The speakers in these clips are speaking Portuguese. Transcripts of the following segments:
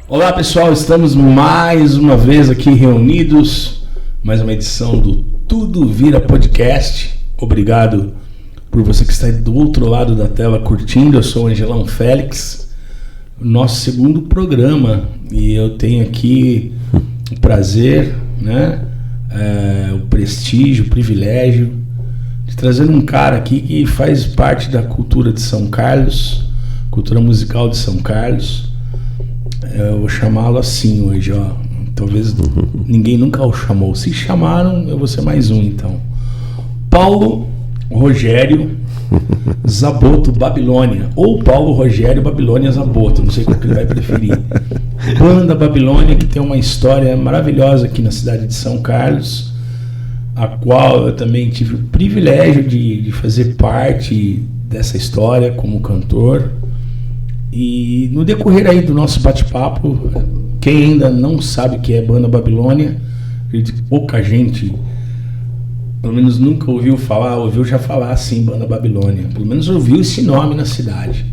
Olá pessoal, estamos mais uma vez aqui reunidos, mais uma edição do Tudo Vira Podcast. Obrigado por você que está do outro lado da tela curtindo. Eu sou o Angelão Félix, nosso segundo programa, e eu tenho aqui o prazer, o prestígio, o privilégio de trazer um cara aqui que faz parte da cultura de São Carlos, cultura musical de São Carlos. Eu vou chamá-lo assim hoje, ó. Talvez ninguém nunca o chamou. Se chamaram, eu vou ser mais um, então. Paulo Rogério Zaboto Babilônia, ou Paulo Rogério Babilônia Zaboto, não sei qual que ele vai preferir. Banda Babilônia, que tem uma história maravilhosa aqui na cidade de São Carlos, a qual eu também tive o privilégio de fazer parte dessa história como cantor. E no decorrer aí do nosso bate-papo, quem ainda não sabe o que é Banda Babilônia, acredito que pouca gente, pelo menos nunca ouviu já falar assim, Banda Babilônia. Pelo menos ouviu esse nome na cidade,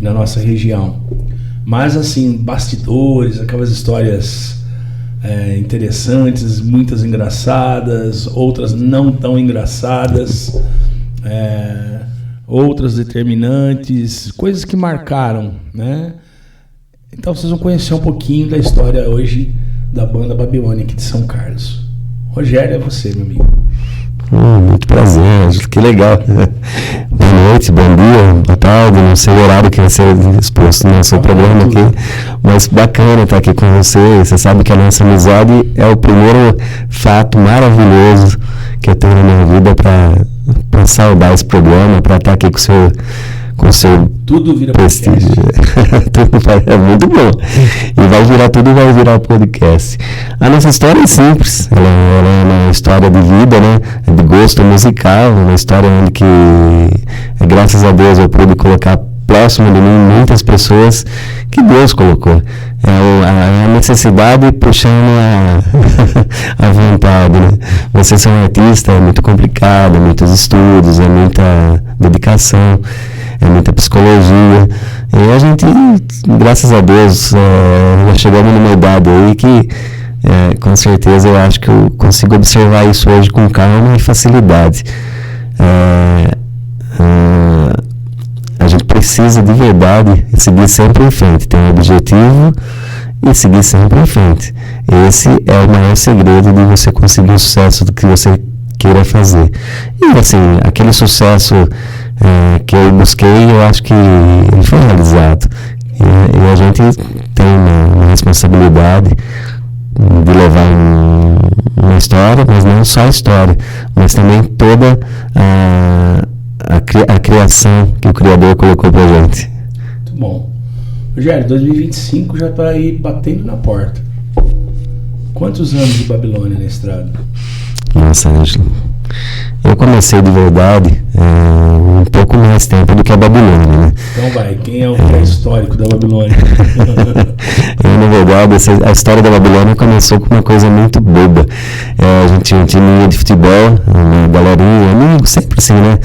na nossa região. Mas assim, bastidores, aquelas histórias interessantes, muitas engraçadas, outras não tão engraçadas, outras determinantes, coisas que marcaram, né? Então vocês vão conhecer um pouquinho da história hoje da Banda Babilônia aqui de São Carlos. Rogério, é você, meu amigo. Muito prazer, que legal. Boa noite, bom dia, boa tarde, não sei o horário que vai ser exposto no seu programa aqui, mas bacana estar aqui com você. Você sabe que a nossa amizade é o primeiro fato maravilhoso que eu tenho na minha vida para saudar esse programa, para estar aqui com o seu Tudo vira prestígio. É muito bom. E vai virar podcast. A nossa história é simples, ela é uma história de vida, né? De gosto musical, uma história onde que, graças a Deus, eu pude colocar próximo de mim muitas pessoas que Deus colocou. A necessidade puxando a vontade, né? Você ser um artista é muito complicado, muitos estudos, é muita dedicação, é muita psicologia. E a gente, graças a Deus, já chegamos numa idade aí que, com certeza, eu acho que eu consigo observar isso hoje com calma e facilidade. A gente precisa de verdade seguir sempre em frente, ter um objetivo e seguir sempre em frente. Esse é o maior segredo de você conseguir o sucesso do que você queira fazer. E assim, aquele sucesso que eu busquei, eu acho que ele foi realizado. E a gente tem uma responsabilidade de levar uma história, mas não só a história, mas também toda a criação que o Criador colocou pra gente. Muito bom. Rogério, 2025 já tá aí batendo na porta. Quantos anos de Babilônia na estrada? Nossa, Ângelo, eu comecei de verdade um pouco mais tempo do que a Babilônia, né? Então vai, quem é o pré-histórico da Babilônia? Na verdade, a história da Babilônia começou com uma coisa muito boba. A gente tinha um time de futebol, uma galerinha, amigos, sempre assim, né?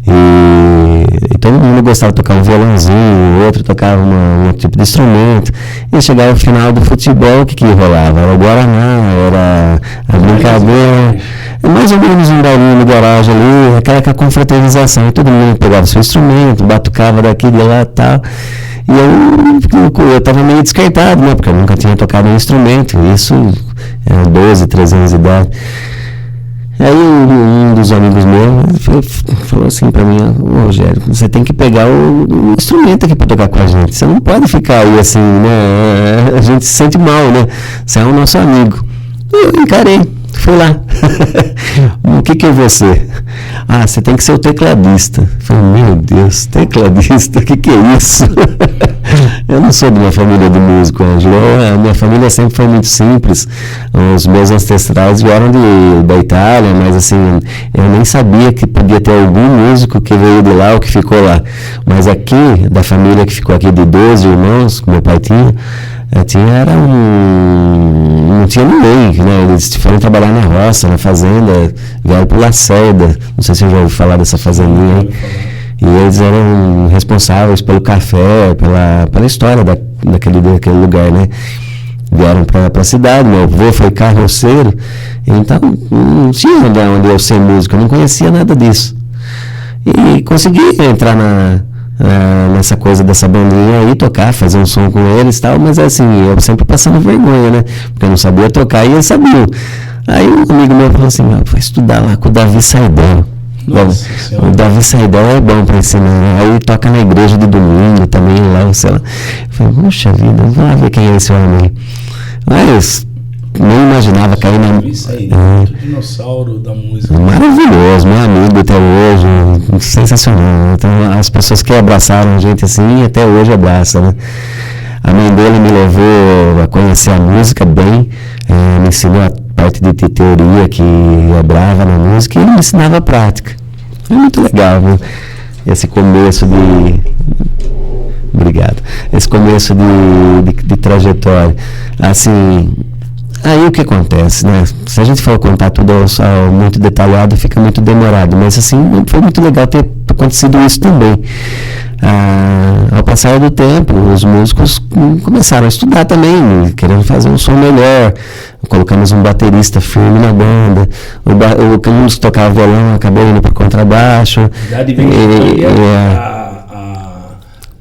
E todo mundo gostava de tocar um violãozinho, o outro tocava um outro tipo de instrumento. E chegava no final do futebol, o que rolava? Era o Guaraná, era a brincadeira, mais ou menos um barulho no garagem ali, aquela confraternização. E todo mundo pegava o seu instrumento, batucava daqui, de lá e tal. E eu estava meio descartado, né? Porque eu nunca tinha tocado um instrumento. Isso era 12, 13 anos de idade. Aí um dos amigos meus falou assim pra mim: Rogério, você tem que pegar o instrumento aqui pra tocar com a gente. Você não pode ficar aí assim, né? A gente se sente mal, né? Você é o nosso amigo. Eu encarei, fui lá. O que é você? Você tem que ser o tecladista. Eu falei, meu Deus, tecladista? O que é isso? Eu não sou de uma família de músico, Ângelo. A minha família sempre foi muito simples. Os meus ancestrais vieram da Itália, mas assim, eu nem sabia que podia ter algum músico que veio de lá ou que ficou lá. Mas aqui, da família que ficou aqui de 12 irmãos, que meu pai tinha, não tinha ninguém, né? Eles foram trabalhar na roça, na fazenda, vieram pro Lacerda, não sei se você já ouviu falar dessa fazendinha aí. E eles eram responsáveis pelo café, pela história daquele lugar, né? vieram para a cidade, meu avô foi carroceiro, então não tinha onde eu ser músico, eu não conhecia nada disso. E consegui entrar nessa coisa dessa bandinha aí, tocar, fazer um som com eles e tal, mas assim, eu sempre passando vergonha, né? Porque eu não sabia tocar e eles sabiam. Aí um amigo meu falou assim, vai estudar lá com o Davi Saidão. O Davi Saidão é bom para ensinar. Aí toca na igreja de domingo também, lá, sei lá. Eu falei, puxa vida, vamos lá ver quem é esse homem aí. Mas nem imaginava cair na... Davi Saidão, dinossauro da música. Maravilhoso, meu amigo até hoje, sensacional. Então as pessoas que abraçaram a gente assim, até hoje abraçam, né? A mãe dele me levou a conhecer a música bem, me ensinou a parte de teoria que é brava na música e ele me ensinava a prática. Foi muito legal, viu? Esse começo de... Obrigado. Esse começo de trajetória. Assim, aí o que acontece, né? Se a gente for contar tudo muito detalhado, fica muito demorado. Mas assim, foi muito legal ter acontecido isso também. Ao passar do tempo, os músicos começaram a estudar também, querendo fazer um som melhor. Colocamos um baterista firme na banda. O músico que tocava violão acabou indo para o contrabaixo.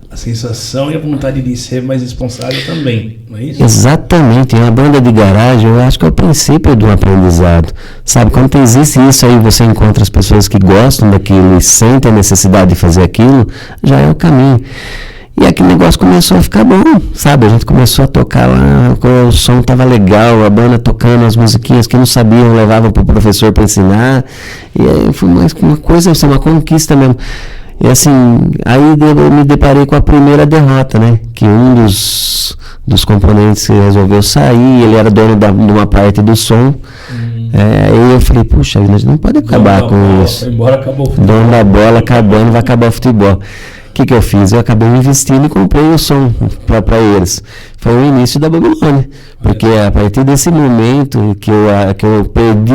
A sensação e a vontade de ser mais responsável também, não é isso? Exatamente. A banda de garagem, eu acho que é o princípio do aprendizado. Sabe, quando existe isso aí, você encontra as pessoas que gostam daquilo e sentem a necessidade de fazer aquilo, já é o caminho. E aquele negócio começou a ficar bom, sabe? A gente começou a tocar lá, o som estava legal, a banda tocando as musiquinhas que não sabiam, levavam para o professor para ensinar. E aí foi uma coisa, assim, uma conquista mesmo. E assim, aí eu me deparei com a primeira derrota, né? Que um dos componentes resolveu sair, ele era dono de uma parte do som. Aí eu falei, puxa, a gente não pode acabar com isso. Embora acabou o futebol. Dono da bola acabando, vai acabar o futebol. O que eu fiz? Eu acabei investindo e comprei o som para eles. Foi o início da Babilônia. Porque a partir desse momento que eu perdi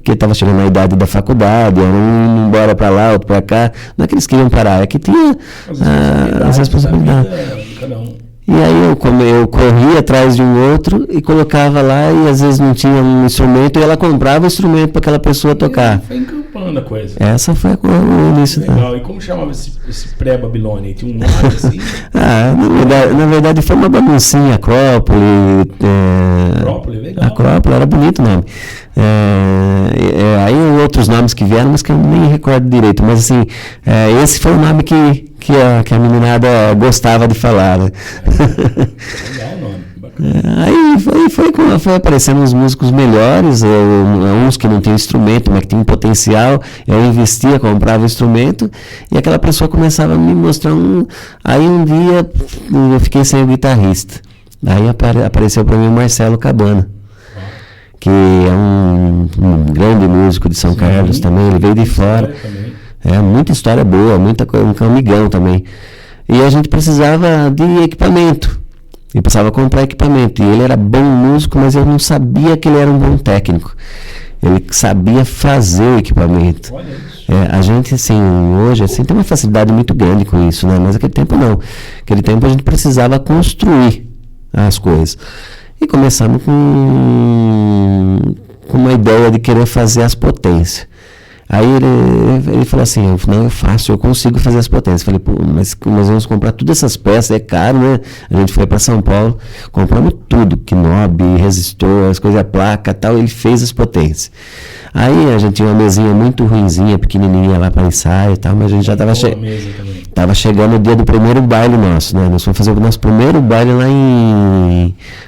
que estava chegando na idade da faculdade, um indo embora para lá, outro para cá, não é que eles queriam parar, é que tinha as responsabilidades. E aí eu corria atrás de um outro e colocava lá e às vezes não tinha um instrumento e ela comprava o instrumento para aquela pessoa tocar. Foi encampando a coisa. Essa foi o início. Legal. E como chamava esse pré-Babilônia? Tinha um nome assim? Na verdade foi uma baguncinha, Acrópole. Acrópole, legal. Acrópole, era bonito o nome. Aí outros nomes que vieram, mas que eu nem recordo direito. Mas assim, esse foi o nome que a meninada gostava de falar, né? Legal o nome, bacana. Aí foi aparecendo uns músicos melhores, uns que não tinham instrumento, mas que tinham potencial. Eu investia, comprava o instrumento e aquela pessoa começava a me mostrar Aí um dia eu fiquei sem o guitarrista. Aí apareceu para mim o Marcelo Cabana, que é um grande músico de São Carlos também. Ele veio de fora. Muita história boa, um amigão também. E a gente precisava de equipamento. Eu precisava comprar equipamento. E ele era bom músico, mas eu não sabia que ele era um bom técnico. Ele sabia fazer o equipamento. Olha isso. A gente, assim, hoje, assim, tem uma facilidade muito grande com isso, né? Mas naquele tempo não. Naquele tempo a gente precisava construir as coisas. E começamos com uma ideia de querer fazer as potências. Aí ele falou assim, não, eu faço, eu consigo fazer as potências. Falei, pô, mas nós vamos comprar todas essas peças, é caro, né? A gente foi para São Paulo, compramos tudo, knob, resistor, as coisas, a placa e tal, ele fez as potências. Aí a gente tinha uma mesinha muito ruinzinha, pequenininha lá para ensaio e tal, mas a gente já estava chegando o dia do primeiro baile nosso, né? Nós fomos fazer o nosso primeiro baile lá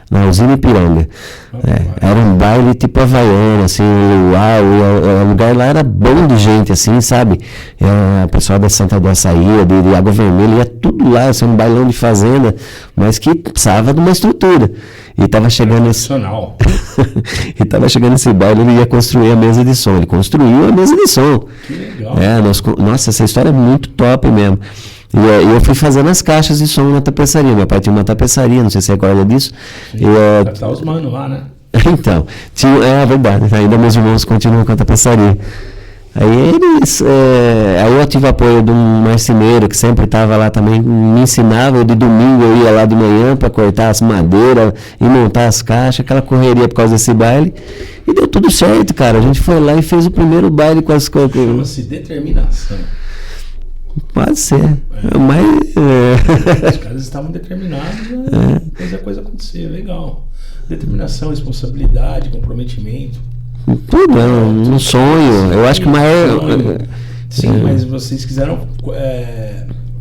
na Usina Ipiranga. Era um baile tipo havaiano, assim, o lugar lá era bom de gente, assim, sabe? O pessoal da Santa do Açaí, de Água Vermelha, ia tudo lá, assim, um bailão de fazenda, mas que precisava de uma estrutura. E estava chegando esse baile, ele ia construir a mesa de som. Ele construiu a mesa de som. Que legal. Nossa, essa história é muito top mesmo. E eu fui fazendo as caixas de som na tapeçaria. Meu pai tinha uma tapeçaria, não sei se você recorda disso. Tá os manos lá, né? Então, é verdade. Ainda meus irmãos continuam com a tapeçaria. Aí eu tive apoio de um marceneiro que sempre estava lá também, me ensinava. De domingo eu ia lá de manhã para cortar as madeiras e montar as caixas, aquela correria por causa desse baile. E deu tudo certo, cara. A gente foi lá e fez o primeiro baile com as coisas. Chama-se determinação. Pode ser. Mas, os caras estavam determinados a fazer a coisa acontecer. Legal. Determinação, responsabilidade, comprometimento. Tudo, é um sonho. Eu acho que o maior. Sim, mas vocês quiseram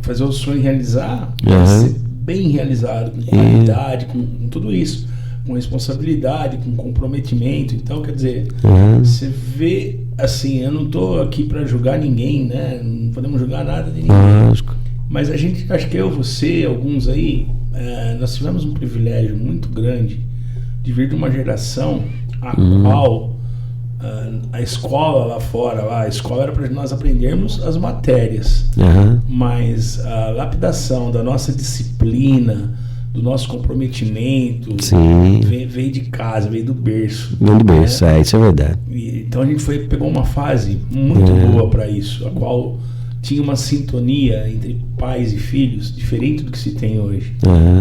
fazer o sonho realizar, ser bem realizado, com qualidade, com tudo isso, com responsabilidade, com comprometimento. Então, quer dizer, você vê assim, eu não estou aqui para julgar ninguém, né? Não podemos julgar nada de ninguém. Lógico. Mas a gente, acho que você, alguns aí, nós tivemos um privilégio muito grande de vir de uma geração a qual a escola lá fora, a escola era para nós aprendermos as matérias, mas a lapidação da nossa disciplina, do nosso comprometimento, veio de casa, veio do berço. Veio do berço, isso é verdade. Então a gente pegou uma fase muito boa para isso, a qual tinha uma sintonia entre pais e filhos diferente do que se tem hoje.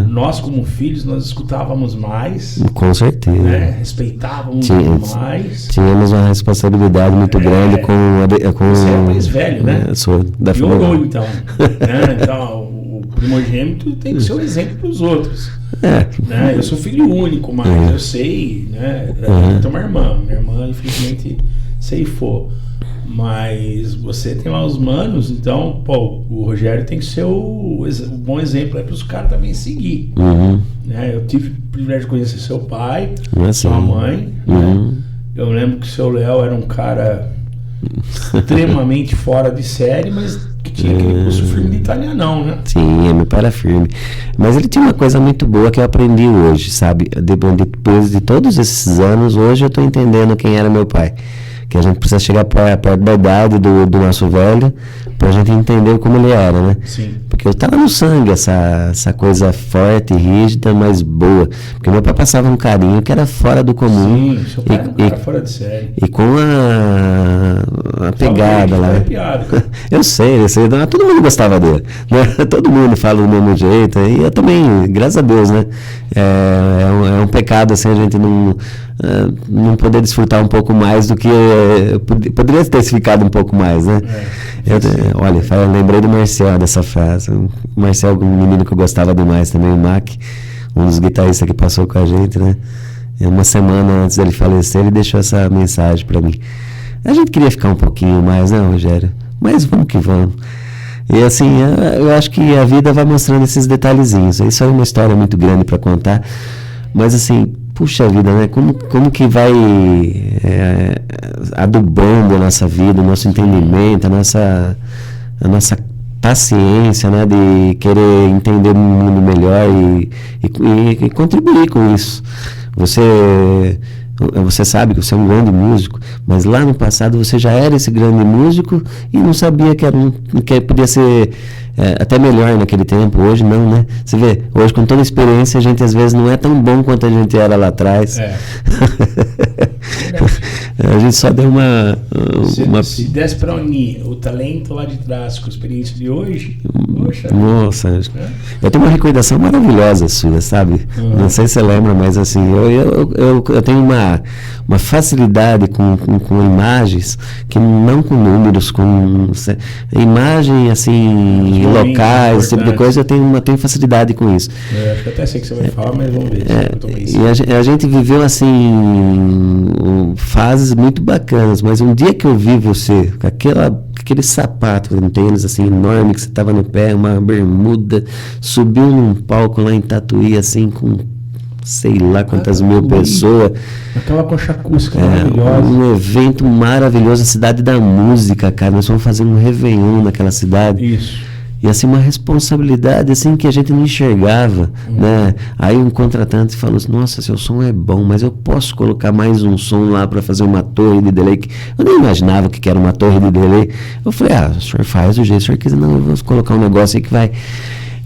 Nós, como filhos, nós escutávamos mais. Com certeza. Né? Respeitávamos mais. Tínhamos uma responsabilidade muito grande com Você é o mais velho, né? Sou da família. Então. Então, o primogênito tem que ser um exemplo para os outros. Né? Eu sou filho único, mas eu sei, né? Eu tenho uma irmã. Minha irmã, infelizmente, ceifou. Mas você tem lá os manos, então, o Rogério tem que ser o bom exemplo para os caras também seguir. Né? Eu tive o privilégio de conhecer seu pai, sua mãe. Né? Eu lembro que o seu Léo era um cara extremamente fora de série, mas que tinha aquele curso firme de italianão, né? Sim, meu pai era firme. Mas ele tinha uma coisa muito boa que eu aprendi hoje, sabe? Depois de todos esses anos, hoje eu estou entendendo quem era meu pai. Que a gente precisa chegar perto da idade do nosso velho pra gente entender como ele era, né? Sim. Porque eu tava no sangue essa coisa forte, rígida, mas boa. Porque meu pai passava um carinho que era fora do comum. Sim, seu pai era um cara fora de série. E com a pegada lá. Eu sei, todo mundo gostava dele. Né? Todo mundo fala do mesmo jeito. E eu também, graças a Deus, né? É um pecado assim a gente não poder desfrutar um pouco mais do que poderia ter ficado um pouco mais, né? Olha, eu lembrei do Marcel dessa frase. O Marcel, um menino que eu gostava demais também, o Mac, um dos guitarristas que passou com a gente, né? Uma semana antes dele falecer, ele deixou essa mensagem para mim. A gente queria ficar um pouquinho mais, né, Rogério? Mas vamos que vamos. E assim, eu acho que a vida vai mostrando esses detalhezinhos. Isso é uma história muito grande para contar, mas assim, puxa vida, né? Como que vai adubando a nossa vida, o nosso entendimento, a nossa paciência, né? De querer entender o mundo melhor e contribuir com isso. Você sabe que você é um grande músico, mas lá no passado você já era esse grande músico e não sabia que podia ser até melhor naquele tempo. Hoje não, né? Você vê, hoje com toda a experiência a gente às vezes não é tão bom quanto a gente era lá atrás. A gente só deu Se desse para unir o talento lá de trás com a experiência de hoje, nossa, eu tenho uma recordação maravilhosa sua, sabe? Não sei se você lembra, mas assim, eu tenho uma facilidade com imagens, que não com números, com imagem assim, locais, esse tipo de coisa, eu tenho facilidade com isso. Acho que até sei que você vai falar, mas vamos ver. E a gente viveu assim fases muito bacanas, mas um dia que eu vi você com aquele sapato, um tênis assim enorme que você estava no pé, uma bermuda, subiu num palco lá em Tatuí assim com sei lá quantas mil pessoas, aquela concha acústica maravilhosa, um evento maravilhoso, a cidade da música, cara, nós fomos fazer um Réveillon naquela cidade. Isso. E assim, uma responsabilidade assim que a gente não enxergava, né? Aí um contratante falou assim, nossa, seu som é bom, mas eu posso colocar mais um som lá para fazer uma torre de delay. Eu nem imaginava que era uma torre de delay. Eu falei, o senhor faz do jeito que o senhor quiser. Não, eu vou colocar um negócio aí que vai.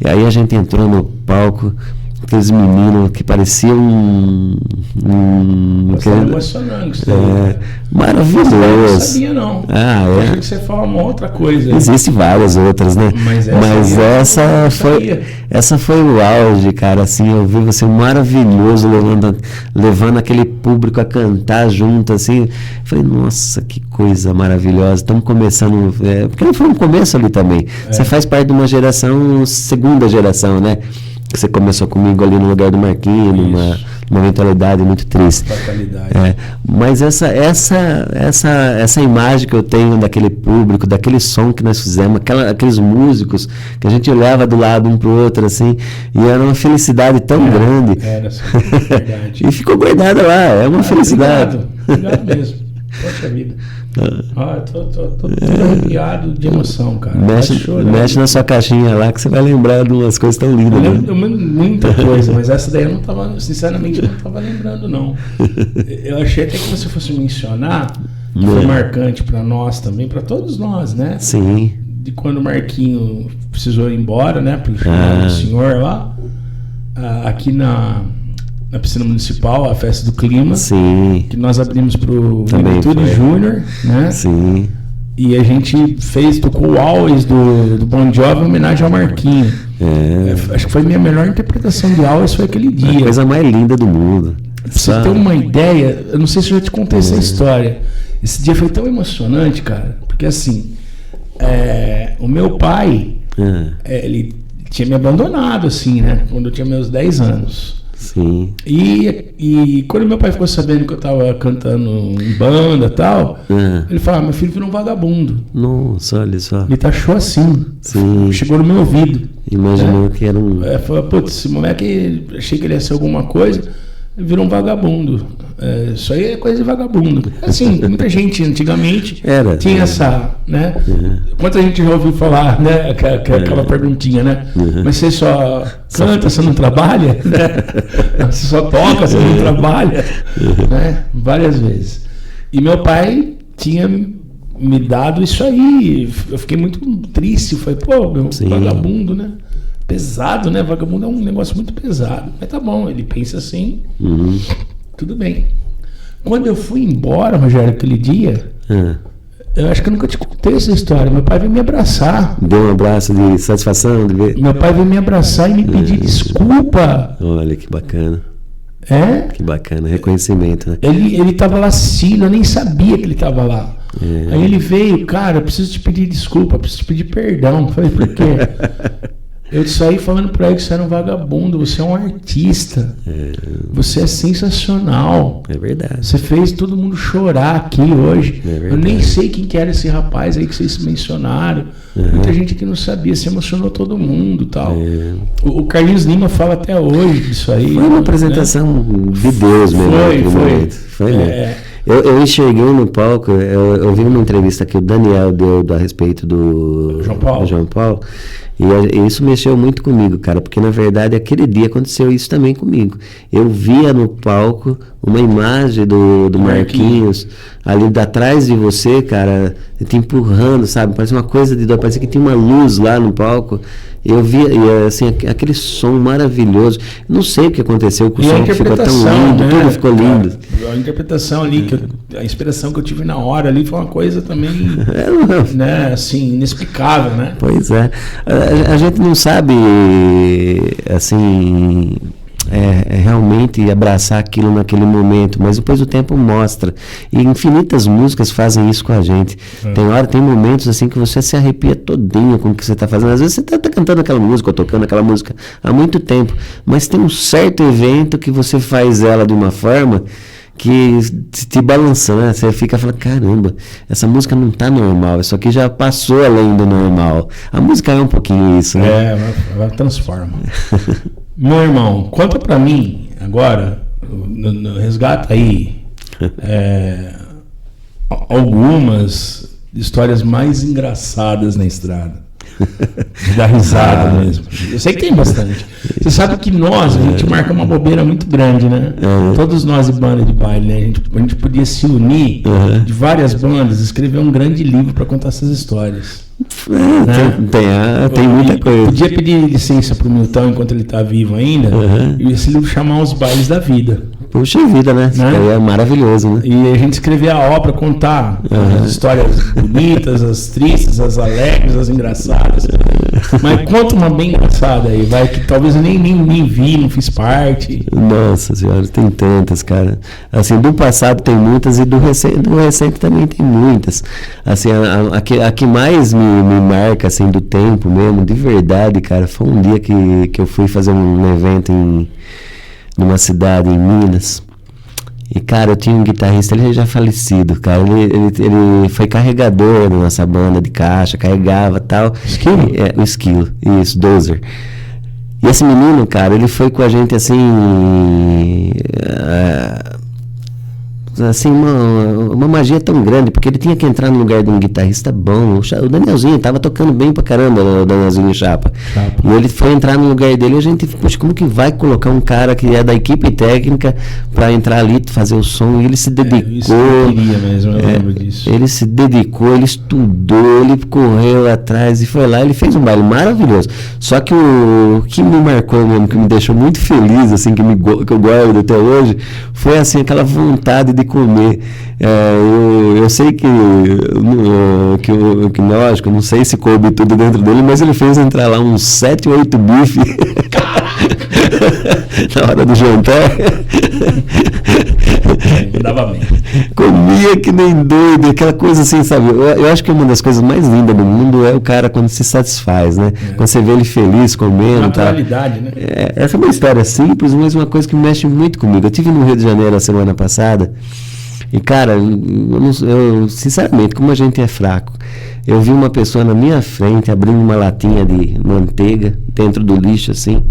E aí a gente entrou no palco, aqueles meninos que pareciam Você tá emocionando isso daí. Maravilhoso. Eu não sabia, não. Eu achei que você falava uma outra coisa. Existem várias outras, né? Mas essa foi o auge, cara. Assim, eu vi você maravilhoso levando aquele público a cantar junto, assim. Falei, nossa, que coisa maravilhosa. Estamos começando, porque foi um começo ali também. Você faz parte de uma geração, segunda geração, né? Você começou comigo ali no lugar do Marquinhos, numa mentalidade muito triste. Mas essa imagem que eu tenho daquele público, daquele som que nós fizemos, aqueles músicos que a gente olhava do lado um pro outro, assim, e era uma felicidade tão grande. Era, sim, verdade. E ficou guardada lá, é uma felicidade. Obrigado mesmo. Poxa vida. Tô todo arrepiado de emoção, cara. Mexe na sua caixinha lá que você vai lembrar de umas coisas tão lindas. Eu lembro muita coisa, mas essa daí eu não tava, sinceramente, não tava lembrando, não. Eu achei até que você fosse mencionar, que foi marcante pra nós também, pra todos nós, né? Sim. De quando o Marquinho precisou ir embora, né? Pro senhor lá, aqui na piscina municipal, a festa do clima. Sim. Que nós abrimos pro Juventude Júnior, né? Sim. E a gente tocou o Always do Bon Jovi em homenagem ao Marquinho. Acho que foi a minha melhor interpretação de Always, foi aquele dia. A coisa mais linda do mundo. Pra você ter uma ideia, eu não sei se eu já te contei essa história. Esse dia foi tão emocionante, cara, porque assim, o meu pai, ele tinha me abandonado, assim, né? Quando eu tinha meus 10 anos. Sim. E quando meu pai ficou sabendo que eu tava cantando em banda e tal, ele falou, meu filho virou um vagabundo. Nossa, olha só. Ele taxou assim. Sim. Chegou no meu ouvido. Imaginou que era um... Falou, putz, esse moleque, achei que ele ia ser alguma coisa, virou um vagabundo. Isso aí é coisa de vagabundo. Assim, muita gente antigamente tinha essa, né? Quanta gente já ouviu falar, né? Aquela perguntinha, né? Mas você só canta, você não trabalha? Né? Você só toca, você não trabalha? Né? Várias vezes. E meu pai tinha me dado isso aí. Eu fiquei muito triste. Falei, meu vagabundo, né? Pesado, né? Vagabundo é um negócio muito pesado. Mas tá bom, ele pensa assim. Tudo bem. Quando eu fui embora, Rogério, aquele dia, eu acho que eu nunca te contei essa história. Meu pai veio me abraçar. Deu um abraço de satisfação? Meu pai veio me abraçar e me pedir desculpa. Olha que bacana. Que bacana, reconhecimento, né? Ele tava lá assistindo, eu nem sabia que ele tava lá. Aí ele veio, cara, eu preciso te pedir desculpa, preciso te pedir perdão. Eu falei, por quê? Eu saí falando pra ele que você era um vagabundo, você é um artista, você é sensacional. É verdade. Você fez todo mundo chorar aqui hoje. Eu nem sei quem que era esse rapaz aí que vocês mencionaram. Muita gente que não sabia, se emocionou todo mundo e tal. O Carlinhos Lima fala até hoje disso aí. Foi uma apresentação de Deus mesmo. Foi mesmo. Eu enxerguei no palco, eu vi uma entrevista que o Daniel deu a respeito do João Paulo, e isso mexeu muito comigo, cara, porque na verdade aquele dia aconteceu isso também comigo. Eu via no palco uma imagem do Marquinhos ali atrás de você, cara, te empurrando, sabe? Parece uma coisa de dor, parecia que tinha uma luz lá no palco. Eu via, assim, aquele som maravilhoso. Não sei o que aconteceu com o som, que ficou tão lindo, tudo ficou lindo. A interpretação ali, a inspiração que eu tive na hora ali foi uma coisa também, né, assim, inexplicável, né? Pois é. A gente não sabe, assim... realmente abraçar aquilo naquele momento, mas depois o tempo mostra, e infinitas músicas fazem isso com a gente. Tem momentos assim que você se arrepia todinho com o que você está fazendo. Às vezes você está cantando aquela música ou tocando aquela música há muito tempo, mas tem um certo evento que você faz ela de uma forma que te balança, né? Você fica falando, caramba, essa música não tá normal, isso aqui já passou além do normal. A música é um pouquinho isso, né? Ela transforma. Meu irmão, conta pra mim agora, resgata aí algumas histórias mais engraçadas na estrada. De dar risada mesmo. Eu sei que tem bastante. Você sabe que a gente marca uma bobeira muito grande, né? Todos nós de banda de baile, né? A gente podia se unir de várias bandas, escrever um grande livro para contar essas histórias. Tem muita coisa. Podia pedir licença pro Milton enquanto ele tá vivo ainda, e esse livro chamar Os Bailes da Vida. Puxa vida, né? É maravilhoso, né? E a gente escrever a obra, contar as histórias bonitas, as tristes, as alegres, as engraçadas. Mas conta uma bem engraçada aí, vai, que talvez eu nem vi, não fiz parte. Nossa senhora, tem tantas, cara. Assim, do passado tem muitas e do recente também tem muitas. Assim, a que mais me marca, assim, do tempo mesmo, de verdade, cara, foi um dia que eu fui fazer um evento numa cidade em Minas. E, cara, eu tinha um guitarrista, ele já falecido, cara. Ele foi carregador da nossa banda de caixa, carregava e tal. Esquilo? O Esquilo, isso, Dozer. E esse menino, cara, ele foi com a gente assim. Assim, uma magia tão grande, porque ele tinha que entrar no lugar de um guitarrista bom. O Danielzinho tava tocando bem pra caramba, o Danielzinho Chapa. E ele foi entrar no lugar dele e a gente, poxa, como que vai colocar um cara que é da equipe técnica pra entrar ali, fazer o som? E ele se dedicou. Isso eu queria mesmo, eu lembro disso. Ele se dedicou, ele estudou, ele correu atrás e foi lá, ele fez um baile maravilhoso. Só que o que me marcou mesmo, que me deixou muito feliz, assim, que eu guardo até hoje, foi assim, aquela vontade de comer. Eu sei que lógico, não sei se coube tudo dentro dele, mas ele fez entrar lá uns 7 ou 8 bife na hora do jantar. Dava bem. Comia que nem doido, aquela coisa assim, sabe? Eu acho que uma das coisas mais lindas do mundo é o cara quando se satisfaz, né? Quando você vê ele feliz, comendo. Naturalidade, né? Essa é uma história simples, mas uma coisa que mexe muito comigo. Eu estive no Rio de Janeiro a semana passada e, cara, eu sinceramente, como a gente é fraco, eu vi uma pessoa na minha frente abrindo uma latinha de manteiga dentro do lixo, assim,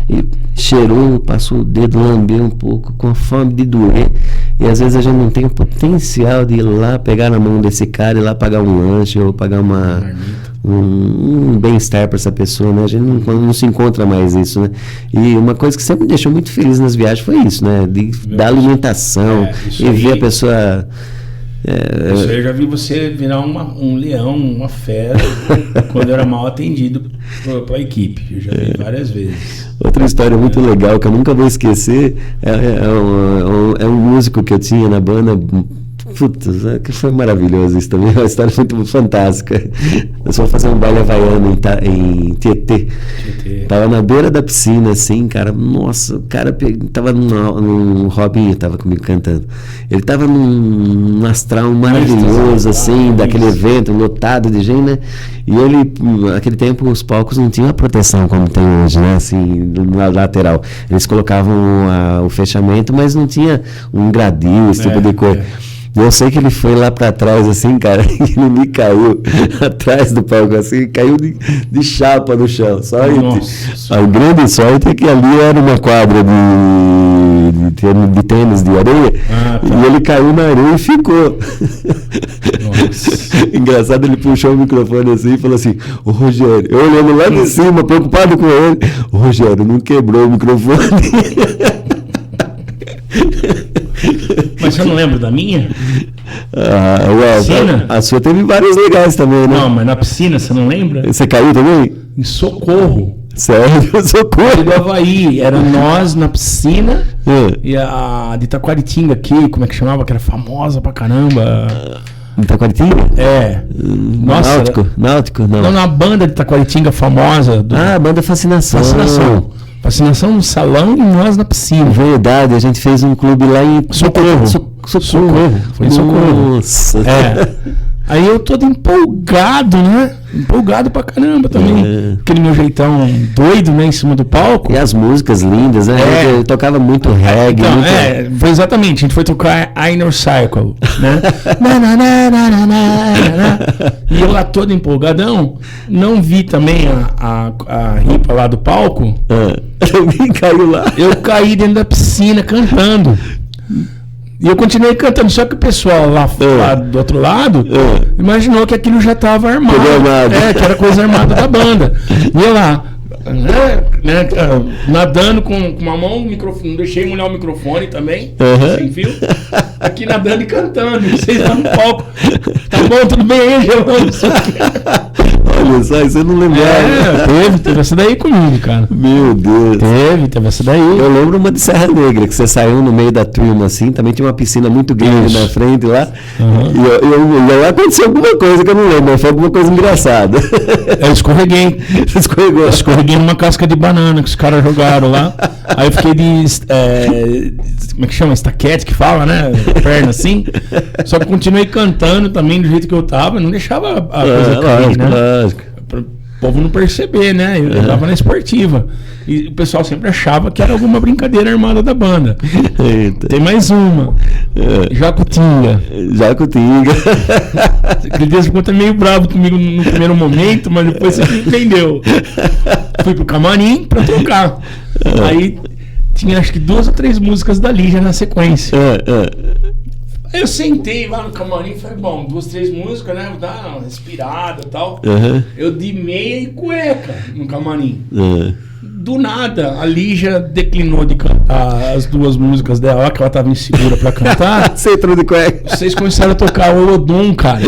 e cheirou, passou o dedo, lambeu um pouco, com a fome de doer. E às vezes a gente não tem o potencial de ir lá pegar na mão desse cara e lá pagar um lanche ou pagar um bem-estar para essa pessoa, né? A gente não se encontra mais isso, né? E uma coisa que sempre me deixou muito feliz nas viagens foi isso, né? Da alimentação e ver a pessoa... Isso aí eu já vi você virar um leão, uma fera, quando eu era mal atendido pela equipe. Eu já vi várias vezes. Outra história muito legal que eu nunca vou esquecer é um músico que eu tinha na banda. Putz, que foi maravilhoso isso também, uma história muito fantástica. Eu só fazer um baile havaiano em Tietê. Tava na beira da piscina, assim, cara. Nossa, o cara tava num Robinho, tava comigo cantando. Ele tava num astral maravilhoso, assim, daquele evento lotado de gente, né? E ele, naquele tempo, os palcos não tinham a proteção como tem hoje, né? Assim, na lateral. Eles colocavam o fechamento, mas não tinha um gradil, esse tipo de coisa. Eu sei que ele foi lá pra trás, assim, cara, e ele me caiu atrás do palco, assim, caiu de chapa no chão. A grande sorte é que ali era uma quadra de tênis de areia, e ele caiu na areia e ficou. Engraçado, ele puxou o microfone assim e falou assim: ô Rogério, eu olhando lá de cima, preocupado com ele, ô Rogério, não quebrou o microfone. Mas você não lembra da minha? Piscina? A sua teve várias legais também, né? Não, mas na piscina, você não lembra? Você caiu também? Em Socorro. Sério? Socorro? Do Havaí. Era nós na piscina e a de Taquaritinga aqui, como é que chamava? Que era famosa pra caramba. De Taquaritinga? Nossa. Náutico? Não. Não, na banda de Taquaritinga famosa. A banda Fascinação. Fascinação no salão e nós na piscina. Verdade, a gente fez um clube lá em Socorro. Foi em Socorro. Nossa. Aí eu todo empolgado, né? Empolgado pra caramba também. Aquele meu jeitão doido, né? Em cima do palco. E as músicas lindas, né? Eu tocava muito reggae. Então, foi exatamente. A gente foi tocar Inner Circle, né? E eu lá todo empolgadão. Não vi também a ripa lá do palco. Também caiu lá. Eu caí dentro da piscina cantando. E eu continuei cantando, só que o pessoal lá do outro lado imaginou que aquilo já estava armado. Que era coisa armada da banda. E eu lá, nadando com uma mão, o microfone, não deixei molhar o microfone também, sem fio, aqui nadando e cantando, vocês lá no palco. Tá bom, tudo bem, Angelão? Olha só, isso eu não lembrava. Teve essa daí comigo, cara. Meu Deus. Teve essa daí. Eu lembro uma de Serra Negra, que você saiu no meio da turma assim, também tinha uma piscina muito grande na frente lá. E lá aconteceu alguma coisa que eu não lembro, mas foi alguma coisa engraçada. Eu escorreguei. Escorregou. Escorreguei numa casca de banana que os caras jogaram lá. Aí eu fiquei como é que chama? Estaquete que fala, né? Perna assim. Só que continuei cantando também do jeito que eu tava. Não deixava a coisa cair, né? Lógico. Para o povo não perceber, né? Eu tava na esportiva. E o pessoal sempre achava que era alguma brincadeira armada da banda. Eita. Tem mais uma. Jacutinga. Acredito que você é meio bravo comigo no primeiro momento, mas depois você entendeu. Fui pro camarim pra tocar. Aí tinha acho que 2 ou 3 músicas da Lígia na sequência. Aí eu sentei lá no camarim e falei, bom, 2, 3 músicas, né? Vou dar uma respirada e tal. Eu de meia e cueca no camarim. Do nada, a Lígia declinou de cantar as 2 músicas dela, que ela tava insegura pra cantar. Você entrou de cueca. Vocês começaram a tocar o Olodum, cara.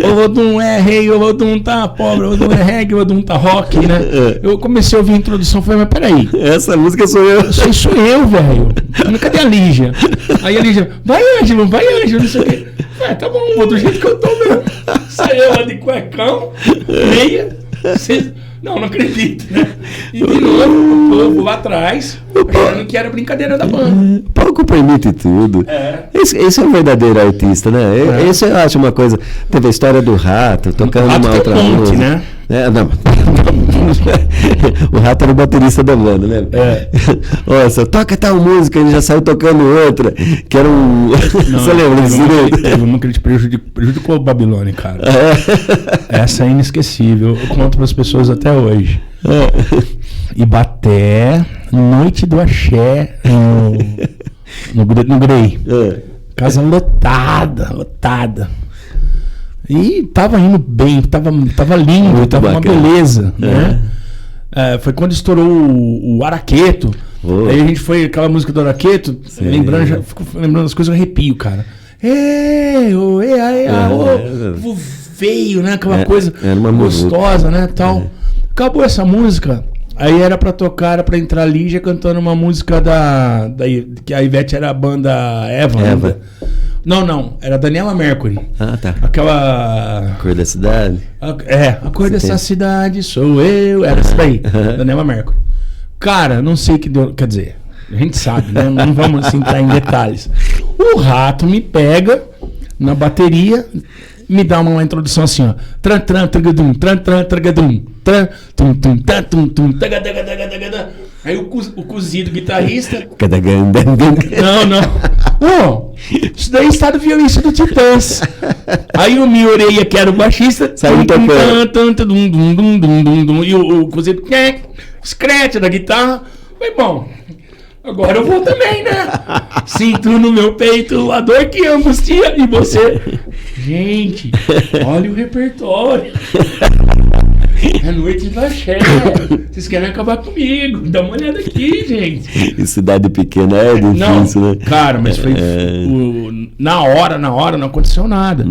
Olodum é rei, Olodum tá pobre, Olodum é reggae, Olodum tá rock, né? Eu comecei a ouvir a introdução e falei, mas peraí. Essa música sou eu. Sou eu, velho. Cadê a Lígia? Aí a Lígia, vai Ângelo, não sei o quê. Tá bom, vou do jeito que eu tô mesmo. Saiu lá de cuecão, meia. Não acredito, né? E de novo, o povo lá atrás, achando que era brincadeira da banda. O palco permite tudo. Esse é um verdadeiro artista, né? Esse eu acho uma coisa. Teve a história do Rato, tocando uma outra música. Né? Não. O Rato era o baterista da banda, né? Nossa, toca tal música, ele já saiu tocando outra, que era um. Você lembra disso? Teve uma que ele prejudicou o Babilônia, cara. Essa é inesquecível. Eu conto para as pessoas até hoje. Ibaté, Noite do Axé no Grey. Casa lotada. E tava indo bem, tava lindo, muito tava bacana. Uma beleza, né? Foi quando estourou o Araqueto. Aí a gente foi, aquela música do Araqueto, fico lembrando as coisas, eu arrepio, cara. Veio, né? Aquela coisa gostosa, né? Tal. Acabou essa música. Aí era pra tocar, era pra entrar a Lígia cantando uma música que a Ivete era a banda Eva. Não, era Daniela Mercury. Tá. Aquela... A Cor da Cidade? A Cor dessa cidade sou eu. Era essa daí, Daniela Mercury. Cara, não sei o que deu... Quer dizer, a gente sabe, né? Não vamos assim, entrar em detalhes. O Rato me pega na bateria, me dá uma introdução assim, ó. Tran, tran, tragadum, tran, tran, tragadum, tran, tum, tum, ta, tum, tum, tagadagadagadagada. Aí o cozido guitarrista... Não. Isso daí está do violista do Titãs. Aí o Mio Oreia, que era o baixista, saiu tocando. E o cozido... Scratch da guitarra. Falei, bom... Agora eu vou também, né? Sinto no meu peito a dor que angustia. E você... Gente, olha o repertório. É Noite do Axé. Vocês querem acabar comigo? Dá uma olhada aqui, gente. E cidade pequena é difícil, né? Cara, mas foi... Na hora, não aconteceu nada.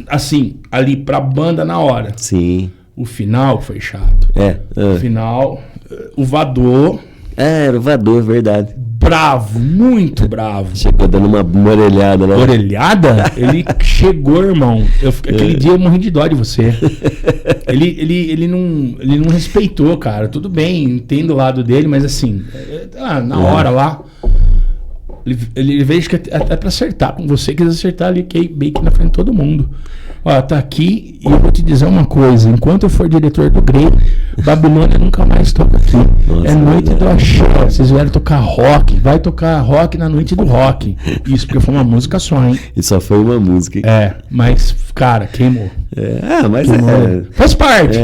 Assim, ali pra banda na hora. Sim. O final foi chato. O final... O Vador... Era o Vador, verdade. Bravo, muito bravo. Chegou dando uma orelhada, né? Orelhada? Ele chegou, irmão. Aquele dia eu morri de dó de você. Ele não respeitou, cara. Tudo bem, entendo o lado dele, mas assim, na hora lá, ele veio que até pra acertar com você, quis acertar ali, bem que na frente de todo mundo. Ó, tá aqui e eu vou te dizer uma coisa. Enquanto eu for diretor do Grey, Babilônia nunca mais toca aqui. Nossa, Noite do Axé. Vocês vieram tocar rock. Vai tocar rock na Noite do Rock. Isso porque foi uma música só, hein? E só foi uma música, hein? Mas, cara, queimou. Mas queimou. Faz parte.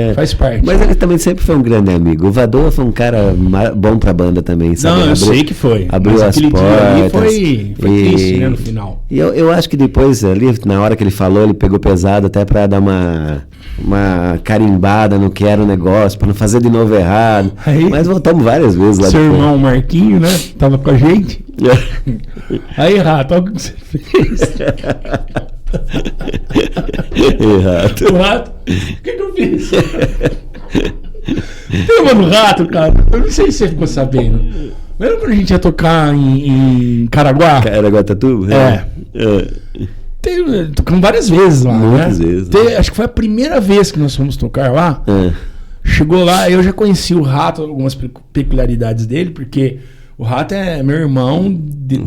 Mas ele também sempre foi um grande amigo. O Vador foi um cara bom pra banda também, sabe? Eu sei que foi. Abriu as portas. Dia ali foi triste, né, no final. E eu acho que depois, ali, na hora que ele falou, ele pegou pesado até pra dar uma carimbada no que era o negócio, pra não fazer de novo errado. Aí, mas voltamos várias vezes lá. Seu irmão Marquinho, né? Tava com a gente. Aí, Rato, olha o que você fez. Rato. O rato. O que eu fiz? Tema do rato, cara. Eu não sei se você ficou sabendo. Lembra quando a gente ia tocar em Caraguá? Caraguatatuba? Tocamos várias vezes lá, Muitas né? vezes. Acho que foi a primeira vez que nós fomos tocar lá. Chegou lá, eu já conheci o Rato, algumas peculiaridades dele, porque o Rato é meu irmão de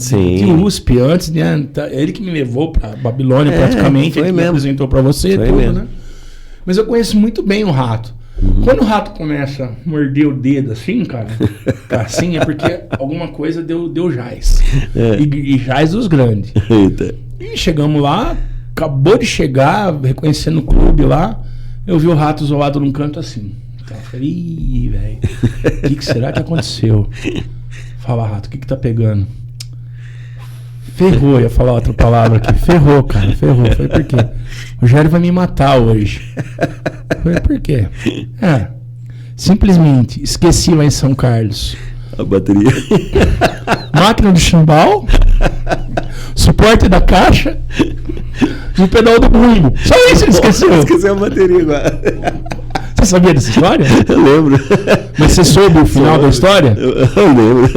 USP antes, né? Ele que me levou pra Babilônia praticamente, ele que me apresentou pra você, foi tudo, mesmo. né? Mas eu conheço muito bem o Rato. Quando o Rato começa a morder o dedo assim, cara, assim, é porque alguma coisa deu jaz. E jaz dos grandes. Eita. E chegamos lá, acabou de chegar, reconhecendo o clube lá, eu vi o Rato isolado num canto assim. Então eu falei, ih, velho, o que será que aconteceu? Fala, Rato, o que tá pegando? Ferrou, ia falar outra palavra aqui. Ferrou, cara, ferrou. Falei, por quê? O Rogério vai me matar hoje. Falei, por quê? Simplesmente esqueci lá em São Carlos A bateria. máquina do chimbal, suporte da caixa e o pedal do bumbo. Só isso ele esqueceu. Esqueceu a bateria agora. Você sabia dessa história? Eu lembro. Mas você soube o final da história? Eu lembro.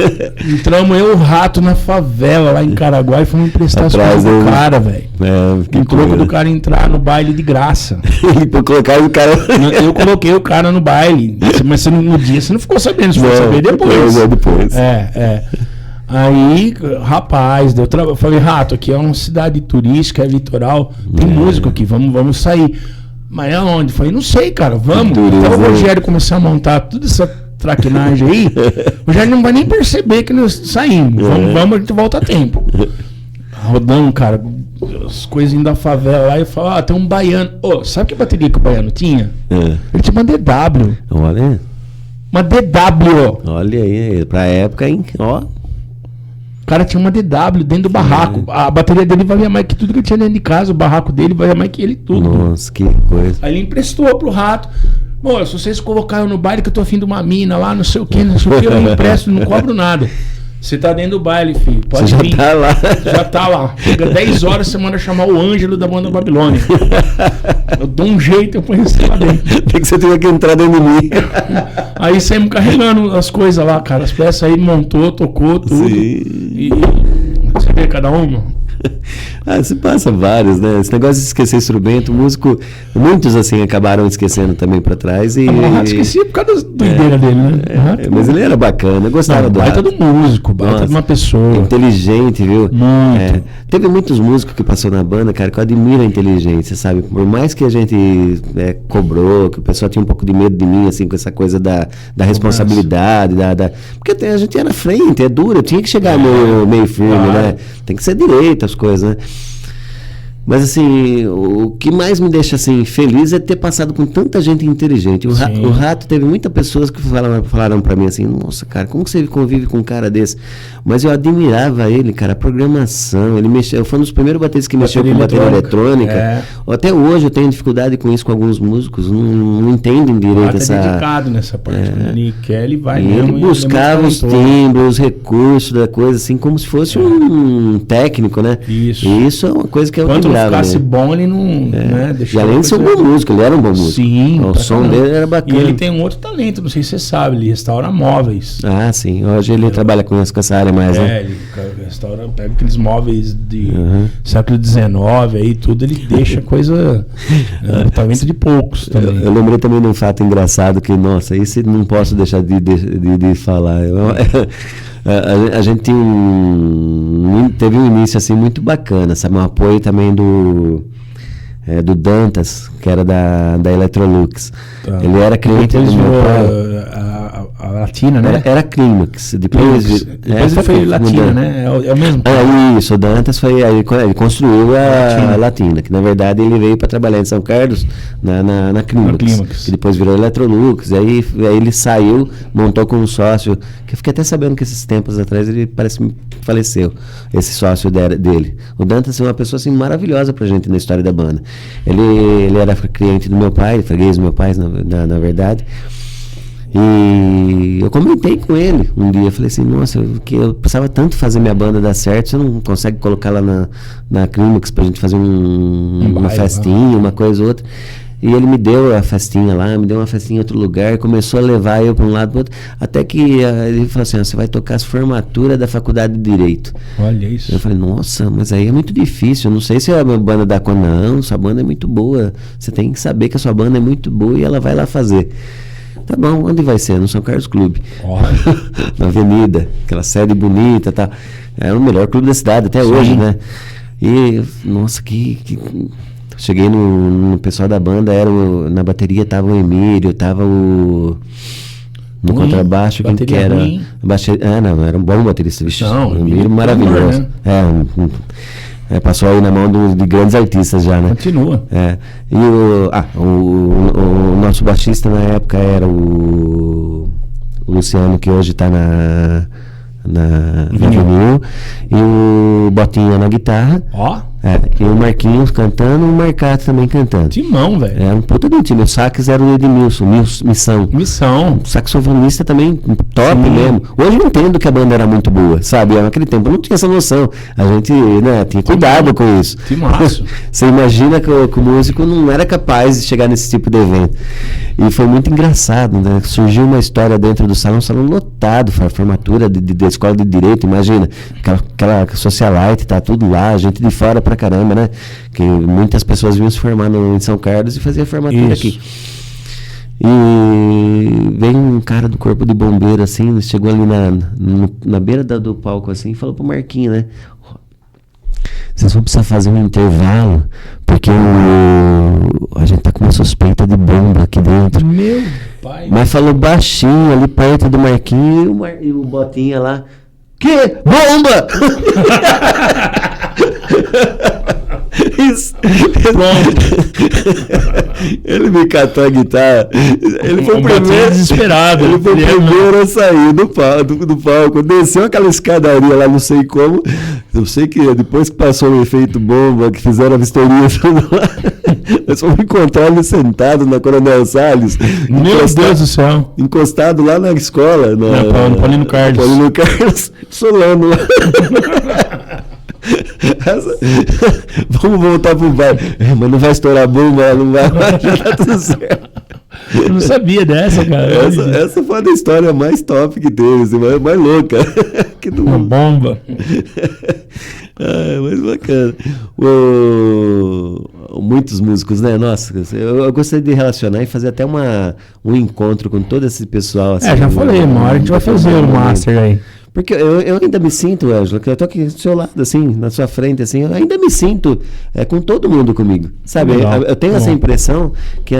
Entramos eu e o Rato na favela lá em Caraguá e fomos emprestar as Atrás coisas do do- cara, velho. Em troco do cara entrar no baile de graça. Pra colocar o cara. Eu coloquei o cara no baile. Mas você no dia você não ficou sabendo, você foi saber depois. Depois. Aí, rapaz, eu falei, Rato, aqui é uma cidade turística, é litoral, tem músico aqui, vamos sair. Mas aonde? Falei, não sei, cara, vamos. Turismo. Até o Rogério começar a montar toda essa traquinagem aí, o Rogério não vai nem perceber que nós saímos. Vamos, a gente volta a tempo. Rodando, cara, as coisinhas da favela lá, e eu falo, tem um baiano. Sabe que bateria que o baiano tinha? Ele tinha uma DW. Olha. Uma DW. Olha aí, pra época, hein? Ó. O cara tinha uma DW dentro do barraco. A bateria dele valia mais que tudo que ele tinha dentro de casa. O barraco dele valia mais que ele tudo. Nossa, que coisa. Aí ele emprestou pro Rato. Bom, se vocês colocarem eu no baile que eu tô afim de uma mina lá, não sei o que, eu empresto, não cobro nada. Você tá dentro do baile, filho. Pode Você já vir. tá lá. Já tá lá. Chega 10 horas, você manda chamar o Ângelo da banda Babilônia. Eu dou um jeito, eu ponho você lá dentro. Tem que você tiver que entrar dentro de mim. Aí saímos carregando as coisas lá, cara. As peças aí montou, tocou tudo. Sim. E você vê cada uma. Você passa vários, né? Esse negócio de esquecer instrumento, músico, muitos assim acabaram esquecendo também pra trás. E... O Rato esquecia por causa da doideira dele, né? O Rato, mas ele era bacana, eu gostava do baita Rato. do músico, baita de uma pessoa. Inteligente, viu? Muito. Teve muitos músicos que passou na banda, cara, que eu admiro a inteligência, sabe? Por mais que a gente cobrou, que o pessoal tinha um pouco de medo de mim, assim, com essa coisa da responsabilidade, porque a gente ia na frente, é duro, eu tinha que chegar meio firme, né? Tem que ser direito as coisas, né? Mas assim, o que mais me deixa assim feliz é ter passado com tanta gente inteligente. O Rato teve muitas pessoas que falaram pra mim assim, nossa, cara, como que você convive com um cara desse? Mas eu admirava ele, cara, a programação, ele mexeu, foi um dos primeiros bateristas que mexeu com bateria eletrônica. Até hoje eu tenho dificuldade com isso com alguns músicos, não entendem direito essa... Ele é dedicado nessa parte, ele quer, ele vai mesmo. Ele buscava os timbres, os recursos da coisa, assim, como se fosse um técnico, né? Isso. E isso é uma coisa que eu quando ele ficasse bom, ele não... Né, e além de ser um bom músico, ele era um bom músico. Sim. O som dele era bacana. E ele tem um outro talento, não sei se você sabe, ele restaura móveis. Ah, sim. Hoje ele trabalha com essa área mais, né? Ele restaura, pega aqueles móveis de século XIX aí, tudo, ele deixa coisa... talento de poucos também. Eu lembrei também de um fato engraçado que, nossa, isso não posso deixar de falar. A gente teve um início assim muito bacana, sabe? Um apoio também do Dantas, que era da Electrolux. Ele era cliente do meu pai. A Latina, né? Era Climax. Depois foi Latina, né? É o mesmo. Isso, o Dantas foi aí ele construiu a Latina, que na verdade ele veio para trabalhar em São Carlos na Climax, que depois virou Electrolux. Aí ele saiu, montou com um sócio, que eu fiquei até sabendo que esses tempos atrás ele parece que faleceu, esse sócio dele. O Dantas é uma pessoa assim maravilhosa pra gente na história da banda. Ele era cliente do meu pai, freguês do meu pai, na verdade. E eu comentei com ele um dia, falei assim, nossa, eu precisava tanto fazer minha banda dar certo, você não consegue colocar lá na Clímax pra gente fazer uma festinha, uma coisa ou outra. E ele me deu a festinha lá, me deu uma festinha em outro lugar, começou a levar eu para um lado para outro, até que ele falou assim, você vai tocar as formaturas da Faculdade de Direito. Olha isso. Eu falei, nossa, mas aí é muito difícil, eu não sei se a banda dá conta. Não, sua banda é muito boa, você tem que saber que a sua banda é muito boa e ela vai lá fazer. Tá bom, onde vai ser? No São Carlos Clube. Na Avenida, aquela sede bonita e tal. É o melhor clube da cidade até hoje, né? E, nossa, cheguei no pessoal da banda, na bateria tava o Emílio, tava no contrabaixo, quem que era? Não, era um bom baterista, bicho. O Emílio maravilhoso. Né? Passou aí na mão de grandes artistas já, né? Continua. E o nosso baixista na época era o Luciano, que hoje tá na Vinil, e o Botinha na guitarra. E o Marquinhos cantando, o Marcato também cantando. Timão, velho. É um puta do time. O sax era o Edmilson, Missão. O saxofonista também, top mesmo. Hoje eu entendo que a banda era muito boa, sabe? Naquele tempo eu não tinha essa noção. A gente, né, tinha cuidado com isso. Que massa. Você imagina que o músico não era capaz de chegar nesse tipo de evento. E foi muito engraçado, né? Surgiu uma história dentro do salão lotado, formatura da escola de direito, imagina. Aquela socialite, tá tudo lá, gente de fora pra caramba, né? Que muitas pessoas vinham se formar em São Carlos e fazia formatura aqui. E veio um cara do corpo de bombeiro, assim, chegou ali na beira do palco, assim, e falou pro Marquinhos, né? Vocês vão precisar fazer um intervalo, porque a gente tá com uma suspeita de bomba aqui dentro. Meu pai. Mas falou baixinho ali perto do Marquinhos e o Botinha lá. Que? Bomba! Isso. Ele me catou a guitarra. Ele foi o primeiro desesperado. Ele foi o primeiro a sair do palco. Desceu aquela escadaria lá, não sei como. Eu sei que depois que passou o efeito bomba, que fizeram a vistoria lá, nós fomos encontrar ele sentado na Coronel Salles. Meu Deus do céu. Encostado lá na escola. No Paulino Carlos. Solano lá. Vamos voltar pro bar. Mas não vai estourar a bomba, não vai, já tá tudo certo. Eu não sabia dessa, cara. Essa foi a história mais top que teve, assim, mais louca. Uma bomba. Mas bacana. Muitos músicos, né? Nossa, eu gostaria de relacionar e fazer até um encontro com todo esse pessoal. Assim, já falei, uma hora a gente vai fazer o master aí. Porque eu ainda me sinto, Ângelo, que eu tô aqui do seu lado, assim, na sua frente, assim, eu ainda me sinto com todo mundo comigo, sabe? Eu tenho essa impressão que,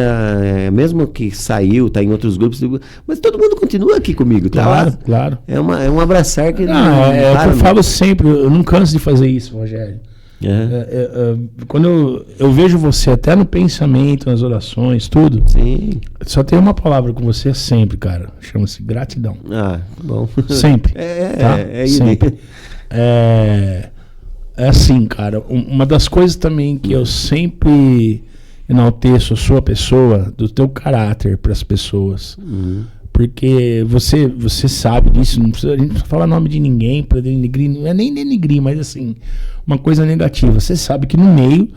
mesmo que saiu, tá em outros grupos, mas todo mundo continua aqui comigo, tá? Claro, claro. É um abraçar que... o que eu falo sempre, eu não canso de fazer isso, Rogério. Quando eu vejo você até no pensamento, nas orações, tudo. Sim. Só tem uma palavra com você sempre, cara. Chama-se gratidão. Bom. Sempre. Sempre. É assim, cara. Uma das coisas também que eu sempre enalteço a sua pessoa, do teu caráter para as pessoas. Porque você sabe disso, a gente não precisa falar nome de ninguém para denigrir, não é nem denigrir, mas assim, uma coisa negativa. Você sabe que no meio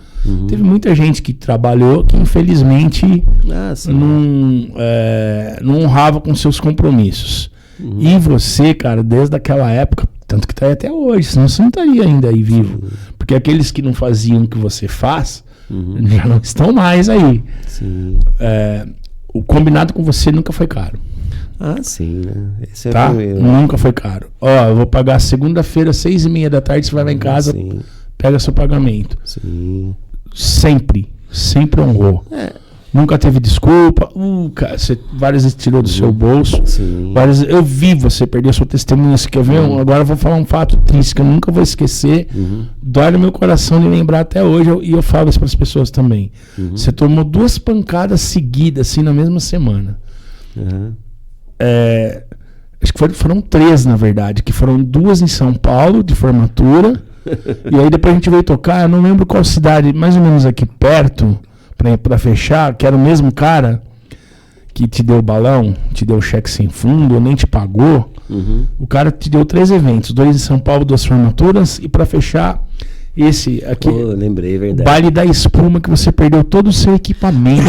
teve muita gente que trabalhou que infelizmente não honrava com seus compromissos. E você, cara, desde aquela época, tanto que tá aí até hoje, senão você não estaria ainda aí vivo. Porque aqueles que não faziam o que você faz, já não estão mais aí. O combinado com você nunca foi caro. Sim, né? Esse tá? Nunca foi caro. Eu vou pagar segunda-feira, 6:30 da tarde, você vai lá em casa, pega seu pagamento. Sempre honrou. Nunca teve desculpa. Cara, você várias vezes tirou do seu bolso. Eu vi você perder sua testemunha. Você quer ver? Agora eu vou falar um fato triste que eu nunca vou esquecer. Dói no meu coração de lembrar até hoje. E eu falo isso para as pessoas também. Você tomou 2 pancadas seguidas, assim, na mesma semana. Acho que foram 3, na verdade, que foram 2 em São Paulo de formatura e aí depois a gente veio tocar, eu não lembro qual cidade, mais ou menos aqui perto, pra fechar, que era o mesmo cara que te deu balão, te deu cheque sem fundo, ou nem te pagou, o cara te deu 3 eventos, 2 em São Paulo, 2 formaturas, e para fechar, esse aqui, lembrei, verdade. Baile da Espuma, que você perdeu todo o seu equipamento.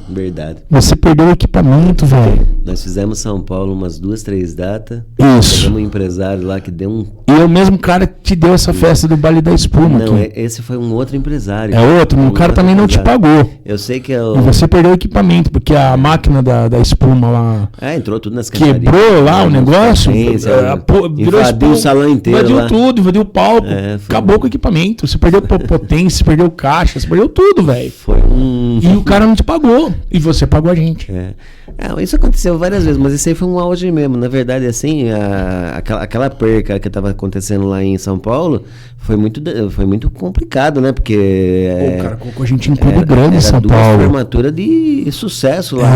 Verdade. Você perdeu o equipamento, velho. Nós fizemos São Paulo umas 2, 3 datas. Isso. Temos um empresário lá que deu um... E o mesmo cara que te deu essa festa do Baile da Espuma. Não, aqui. esse foi um outro empresário. É outro, o cara também não te pagou. Eu sei que E você perdeu o equipamento, porque a máquina da espuma lá entrou tudo nas quebrou lá o negócio. Invadiu o salão inteiro. Invadiu tudo, invadiu o palco. Acabou com o equipamento. Você perdeu potência, você perdeu caixa, você perdeu tudo, velho. E o cara não te pagou. E você pagou a gente. Isso aconteceu várias vezes, mas esse aí foi um auge mesmo. Na verdade, assim, aquela perca que estava acontecendo lá em São Paulo foi muito complicado, né? Porque o cara colocou a gente em clube grande em São Paulo. Era 2 formaturas de sucesso lá.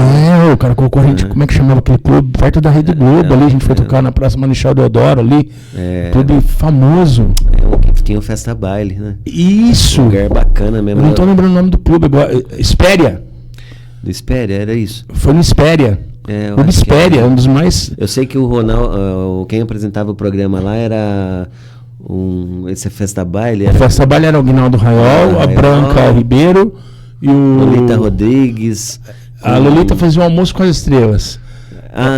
O cara colocou a gente, como é que chamava aquele clube? Perto da Rede Globo ali, a gente foi tocar na Praça Marechal Deodoro ali. Clube famoso. Que tinha o Festa Baile, né? Isso! Um lugar bacana mesmo. Eu não tô lembrando o nome do clube agora. Espéria. Do Espéria, era isso. Foi no Espéria. O Espéria, um dos mais... Eu sei que o Ronaldo, quem apresentava o programa lá era esse Festa Baile. O Festa Baile era o Guinaldo Raiol, a Branca Ribeiro e o... Lolita Rodrigues. A Lolita fazia o Almoço com as Estrelas.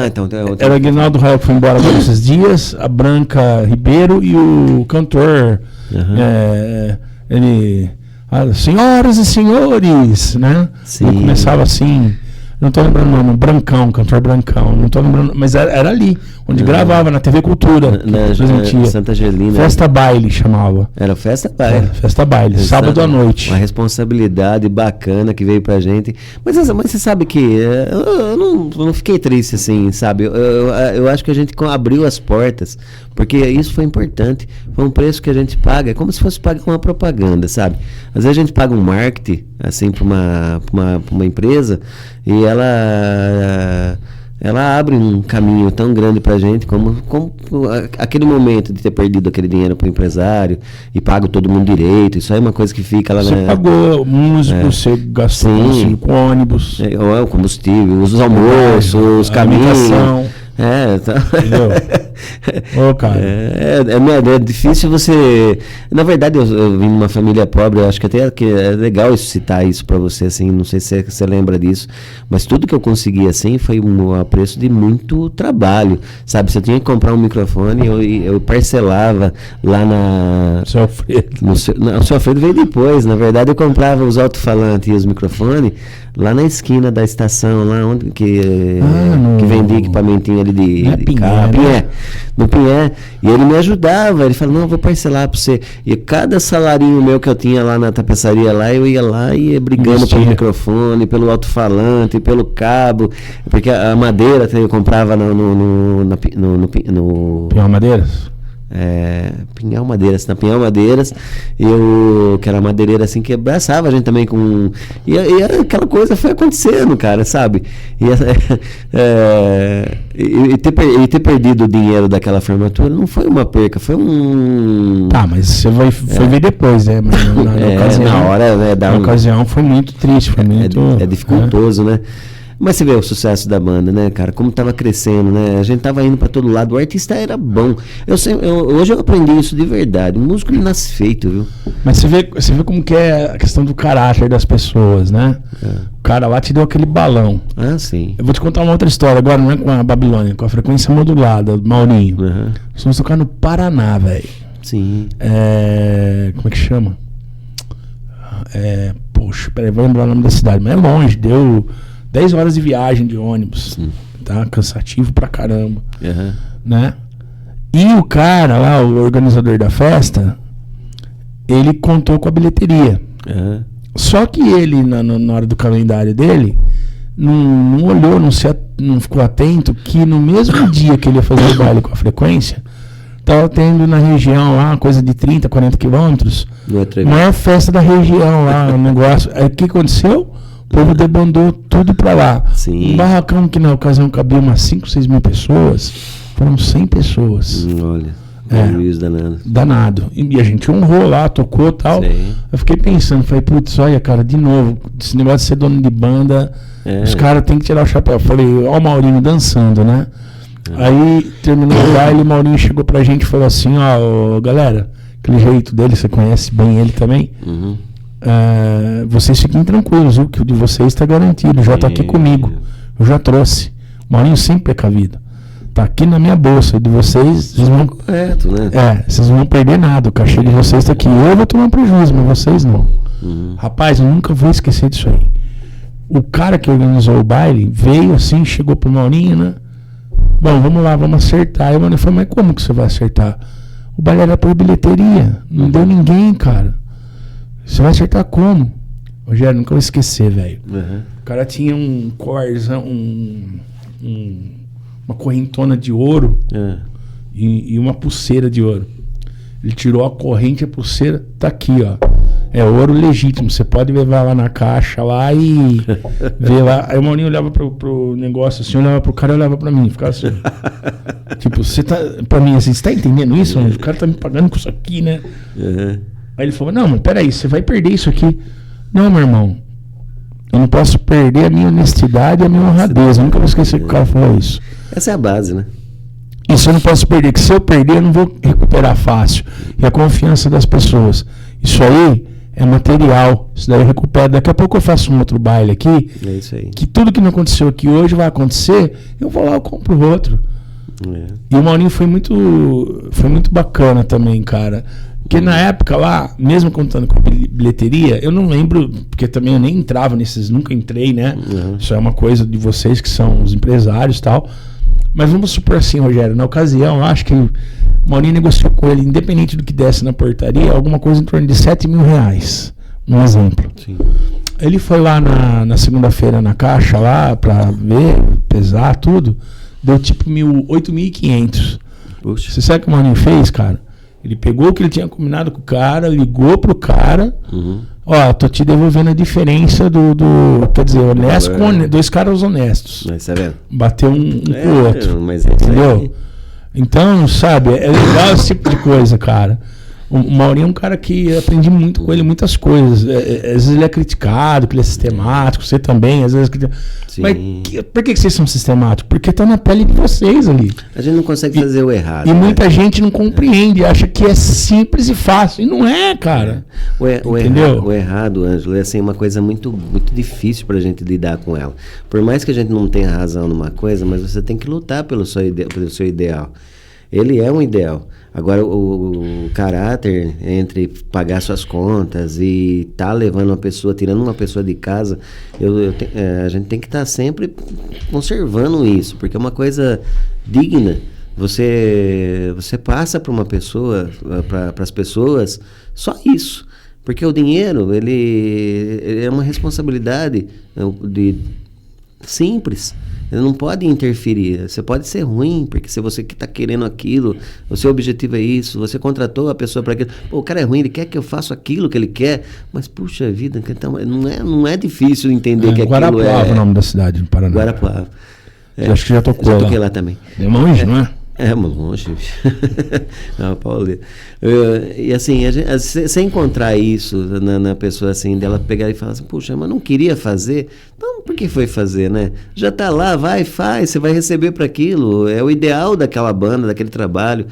Então... Era o Guinaldo Raiol que foi embora agora esses dias, a Branca Ribeiro e o cantor... senhoras e senhores, né? Sim. Ele começava assim, não tô lembrando o nome, Brancão, cantor Brancão, não tô lembrando, mas era ali, onde gravava, na TV Cultura, na Santa Angelina. Festa Baile chamava. Era Festa Baile. Festa Baile, sábado à noite. Uma responsabilidade bacana que veio pra gente. Mas você sabe que eu não fiquei triste assim, sabe? Eu acho que a gente abriu as portas, porque isso foi importante. Foi um preço que a gente paga, é como se fosse pagar uma propaganda, sabe? Às vezes a gente paga um marketing, assim, pra uma empresa, e ela abre um caminho tão grande pra gente como aquele momento de ter perdido aquele dinheiro pro empresário e pago todo mundo direito. Isso aí é uma coisa que fica lá. Você pagou músico, você gastou com ônibus, o combustível, os almoços, os caminhos. Entendeu? Cara. É difícil você. Na verdade, eu vim de uma família pobre, eu acho que até que é legal citar isso pra você, assim, não sei se você lembra disso, mas tudo que eu consegui, assim, foi a preço de muito trabalho, sabe? Se eu tinha que comprar um microfone, eu parcelava lá na... Seu Alfredo. O seu Alfredo veio depois, na verdade eu comprava os alto-falantes e os microfones lá na esquina da estação, lá onde que vendia equipamentinho ali de carro. No Pinhé. E ele me ajudava, ele falou, não, eu vou parcelar pra você. E cada salarinho meu que eu tinha lá na tapeçaria lá, eu ia lá e ia brigando pelo microfone, pelo alto-falante, pelo cabo, porque a madeira eu comprava no Pinhal Madeiras? Pinhal Madeiras, na Pinhal Madeiras, que era madeireira assim, que abraçava a gente também com... E aquela coisa foi acontecendo, cara, sabe? E ter perdido o dinheiro daquela formatura não foi uma perca, foi um... Mas você foi ver depois, né? Mas na hora, né? Na ocasião foi muito triste, foi muito... É dificultoso, né? Mas você vê o sucesso da banda, né, cara? Como tava crescendo, né? A gente tava indo pra todo lado. O artista era bom. Hoje eu aprendi isso de verdade. O músico não nasce feito, viu? Mas você vê como que é a questão do caráter das pessoas, né? O cara lá te deu aquele balão. Sim. Eu vou te contar uma outra história agora, não é com a Babilônia, com a frequência modulada, do Maurinho. Nós vamos tocar no Paraná, velho. Sim. Como é que chama? Poxa, peraí, vou lembrar o nome da cidade, mas é longe, deu 10 horas de viagem de ônibus. Tá? Cansativo pra caramba. Né? E o cara lá, o organizador da festa, ele contou com a bilheteria. Só que ele, na hora do calendário dele, não olhou, não ficou atento que no mesmo dia que ele ia fazer o baile com a frequência, tava tendo na região lá, coisa de 30, 40 quilômetros, maior festa da região lá, um negócio. Aí o que aconteceu? O povo debandou tudo pra lá. Sim. Um barracão que na ocasião cabia umas 5, 6 mil pessoas, foram 100 pessoas. Olha. prejuízo danado. Danado. E a gente honrou lá, tocou e tal. Sim. Eu fiquei pensando, falei, putz, olha, cara, de novo, esse negócio de ser dono de banda, os caras têm que tirar o chapéu. Eu falei, ó o Maurinho dançando, né? Aí terminou o baile, o Maurinho chegou pra gente e falou assim, ó, galera, aquele jeito dele, você conhece bem ele também. Vocês fiquem tranquilos, viu, que o de vocês está garantido, já tá aqui comigo. Eu já trouxe. O Maurinho sempre é cavido. Tá aqui na minha bolsa. O de vocês vão. Correto, né? Vocês não vão perder nada. O cachê de vocês tá aqui. Eu vou tomar um prejuízo, mas vocês não. Rapaz, eu nunca vou esquecer disso aí. O cara que organizou o baile veio assim, chegou pro Maurinho, né? Bom, vamos lá, vamos acertar. Aí o Maurinho falou, mas como que você vai acertar? O baile era por bilheteria. Não deu ninguém, cara. Você vai acertar como? Rogério, nunca vou esquecer, velho. O cara tinha um corzão, uma correntona de ouro e uma pulseira de ouro. Ele tirou a corrente e a pulseira, tá aqui, ó. É ouro legítimo. Você pode levar lá na caixa lá e ver lá. Aí o Maurinho olhava pro negócio assim, olhava pro cara e olhava pra mim. Ficava assim. Tipo, você tá. Pra mim assim, você tá entendendo isso? O cara tá me pagando com isso aqui, né? Aí ele falou, não, mas peraí, você vai perder isso aqui. Não, meu irmão. Eu não posso perder a minha honestidade e a minha honradez. Eu nunca vou esquecer que o cara falou isso. Essa é a base, né? Isso eu não posso perder, que se eu perder eu não vou recuperar fácil. E a confiança das pessoas. Isso aí é material. Isso daí eu recupero. Daqui a pouco eu faço um outro baile aqui. É isso aí. Que tudo que não aconteceu aqui hoje vai acontecer. Eu vou lá, eu compro outro. E o Maurinho foi muito bacana também, cara. Porque na época lá, mesmo contando com bilheteria, eu não lembro, porque também eu nem entrava nesses, nunca entrei, né? Isso é uma coisa de vocês que são os empresários e tal. Mas vamos supor assim, Rogério, na ocasião, eu acho que o Maurinho negociou com ele, independente do que desse na portaria, alguma coisa em torno de R$7.000, um exemplo. Sim. Ele foi lá na segunda-feira na caixa lá pra ver, pesar tudo, deu tipo 8.500. Você sabe o que o Maurinho fez, cara? Ele pegou o que ele tinha combinado com o cara, ligou pro cara, ó, tô te devolvendo a diferença do quer dizer, honesto com dois caras honestos. Mas tá vendo? Bateu um com o outro, mas entendeu? Então, sabe, é legal esse tipo de coisa, cara. O Maurinho é um cara que aprendi muito com ele, muitas coisas. Às vezes ele é criticado, que ele é sistemático, você também, às vezes. Mas por que vocês são sistemáticos? Porque tá na pele de vocês ali. A gente não consegue fazer o errado. E muita gente não compreende, acha que é simples e fácil. E não é, cara. O errado, Ângelo, é assim, uma coisa muito, muito difícil pra gente lidar com ela. Por mais que a gente não tenha razão numa coisa, mas você tem que lutar pelo seu ideal. Ele é um ideal. Agora, o caráter entre pagar suas contas e tá levando uma pessoa, tirando uma pessoa de casa, a gente tem que estar sempre conservando isso, porque é uma coisa digna. Você passa para uma pessoa, para as pessoas, só isso. Porque o dinheiro, ele é uma responsabilidade simples. Ele não pode interferir. Você pode ser ruim, porque se você que está querendo aquilo, o seu objetivo é isso, você contratou a pessoa para aquilo. Pô, o cara é ruim, ele quer que eu faça aquilo que ele quer, mas puxa vida, então, não é difícil entender que aquilo é o nome da cidade, no Paraná. Guarapuava. Acho que já tocou lá. Toquei lá também. É longe, não é? É, longe. Não, Paulo. E assim, você encontrar isso na pessoa assim, dela pegar e falar assim, puxa, mas não queria fazer, então por que foi fazer, né? Já tá lá, vai, faz, você vai receber para aquilo, é o ideal daquela banda, daquele trabalho.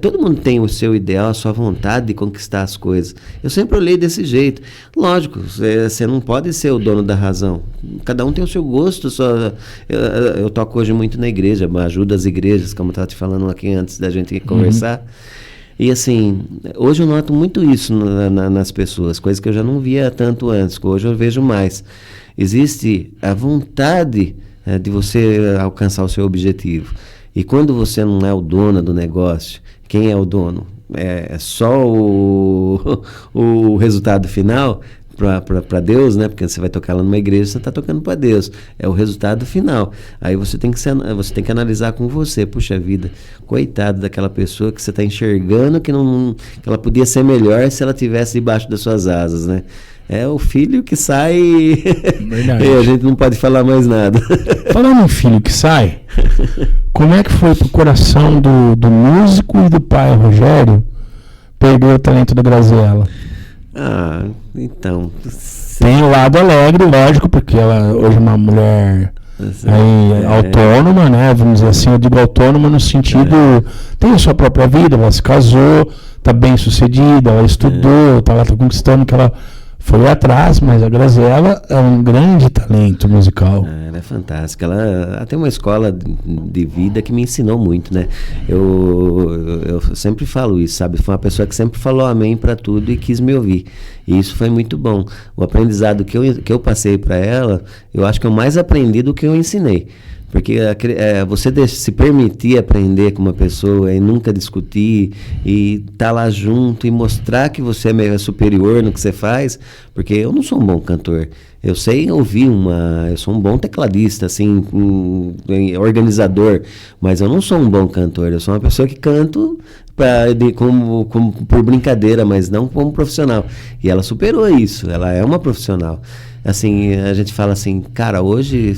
Todo mundo tem o seu ideal, a sua vontade de conquistar as coisas. Eu sempre olhei desse jeito. Lógico, você não pode ser o dono da razão. Cada um tem o seu gosto. Eu toco hoje muito na igreja, ajudo as igrejas, como eu estava te falando aqui antes da gente conversar. E assim, hoje eu noto muito isso nas pessoas, coisas que eu já não via tanto antes, que hoje eu vejo mais. Existe a vontade de você alcançar o seu objetivo. E quando você não é o dono do negócio, quem é o dono? É só o resultado final para Deus, né? Porque você vai tocar lá numa igreja, você está tocando para Deus. É o resultado final. Aí você tem que analisar com você. Puxa vida, coitado daquela pessoa que você está enxergando que ela podia ser melhor se ela estivesse debaixo das suas asas, né? É o filho que sai Verdade. e a gente não pode falar mais nada. Falando em filho que sai, como é que foi pro coração do músico e do pai, Rogério, perder o talento da Graziella? Então... Tem o lado alegre, lógico, porque ela hoje é uma mulher autônoma, né? Vamos dizer assim, eu digo autônoma no sentido... Tem a sua própria vida, ela se casou, tá bem sucedida, ela estudou, ela tá conquistando o que ela foi atrás, mas a Graziella é um grande talento musical. Ela é fantástica. Ela tem uma escola de vida que me ensinou muito, né? Eu sempre falo isso, sabe? Foi uma pessoa que sempre falou amém para tudo e quis me ouvir. E isso foi muito bom. O aprendizado que eu passei para ela, eu acho que eu mais aprendi do que eu ensinei. Porque você se permitir aprender com uma pessoa e nunca discutir e estar lá junto e mostrar que você é superior no que você faz, porque eu não sou um bom cantor. Eu sei ouvir eu sou um bom tecladista, assim, organizador, mas eu não sou um bom cantor. Eu sou uma pessoa que canto por brincadeira, mas não como profissional. E ela superou isso, ela é uma profissional. Assim, a gente fala assim, cara, hoje...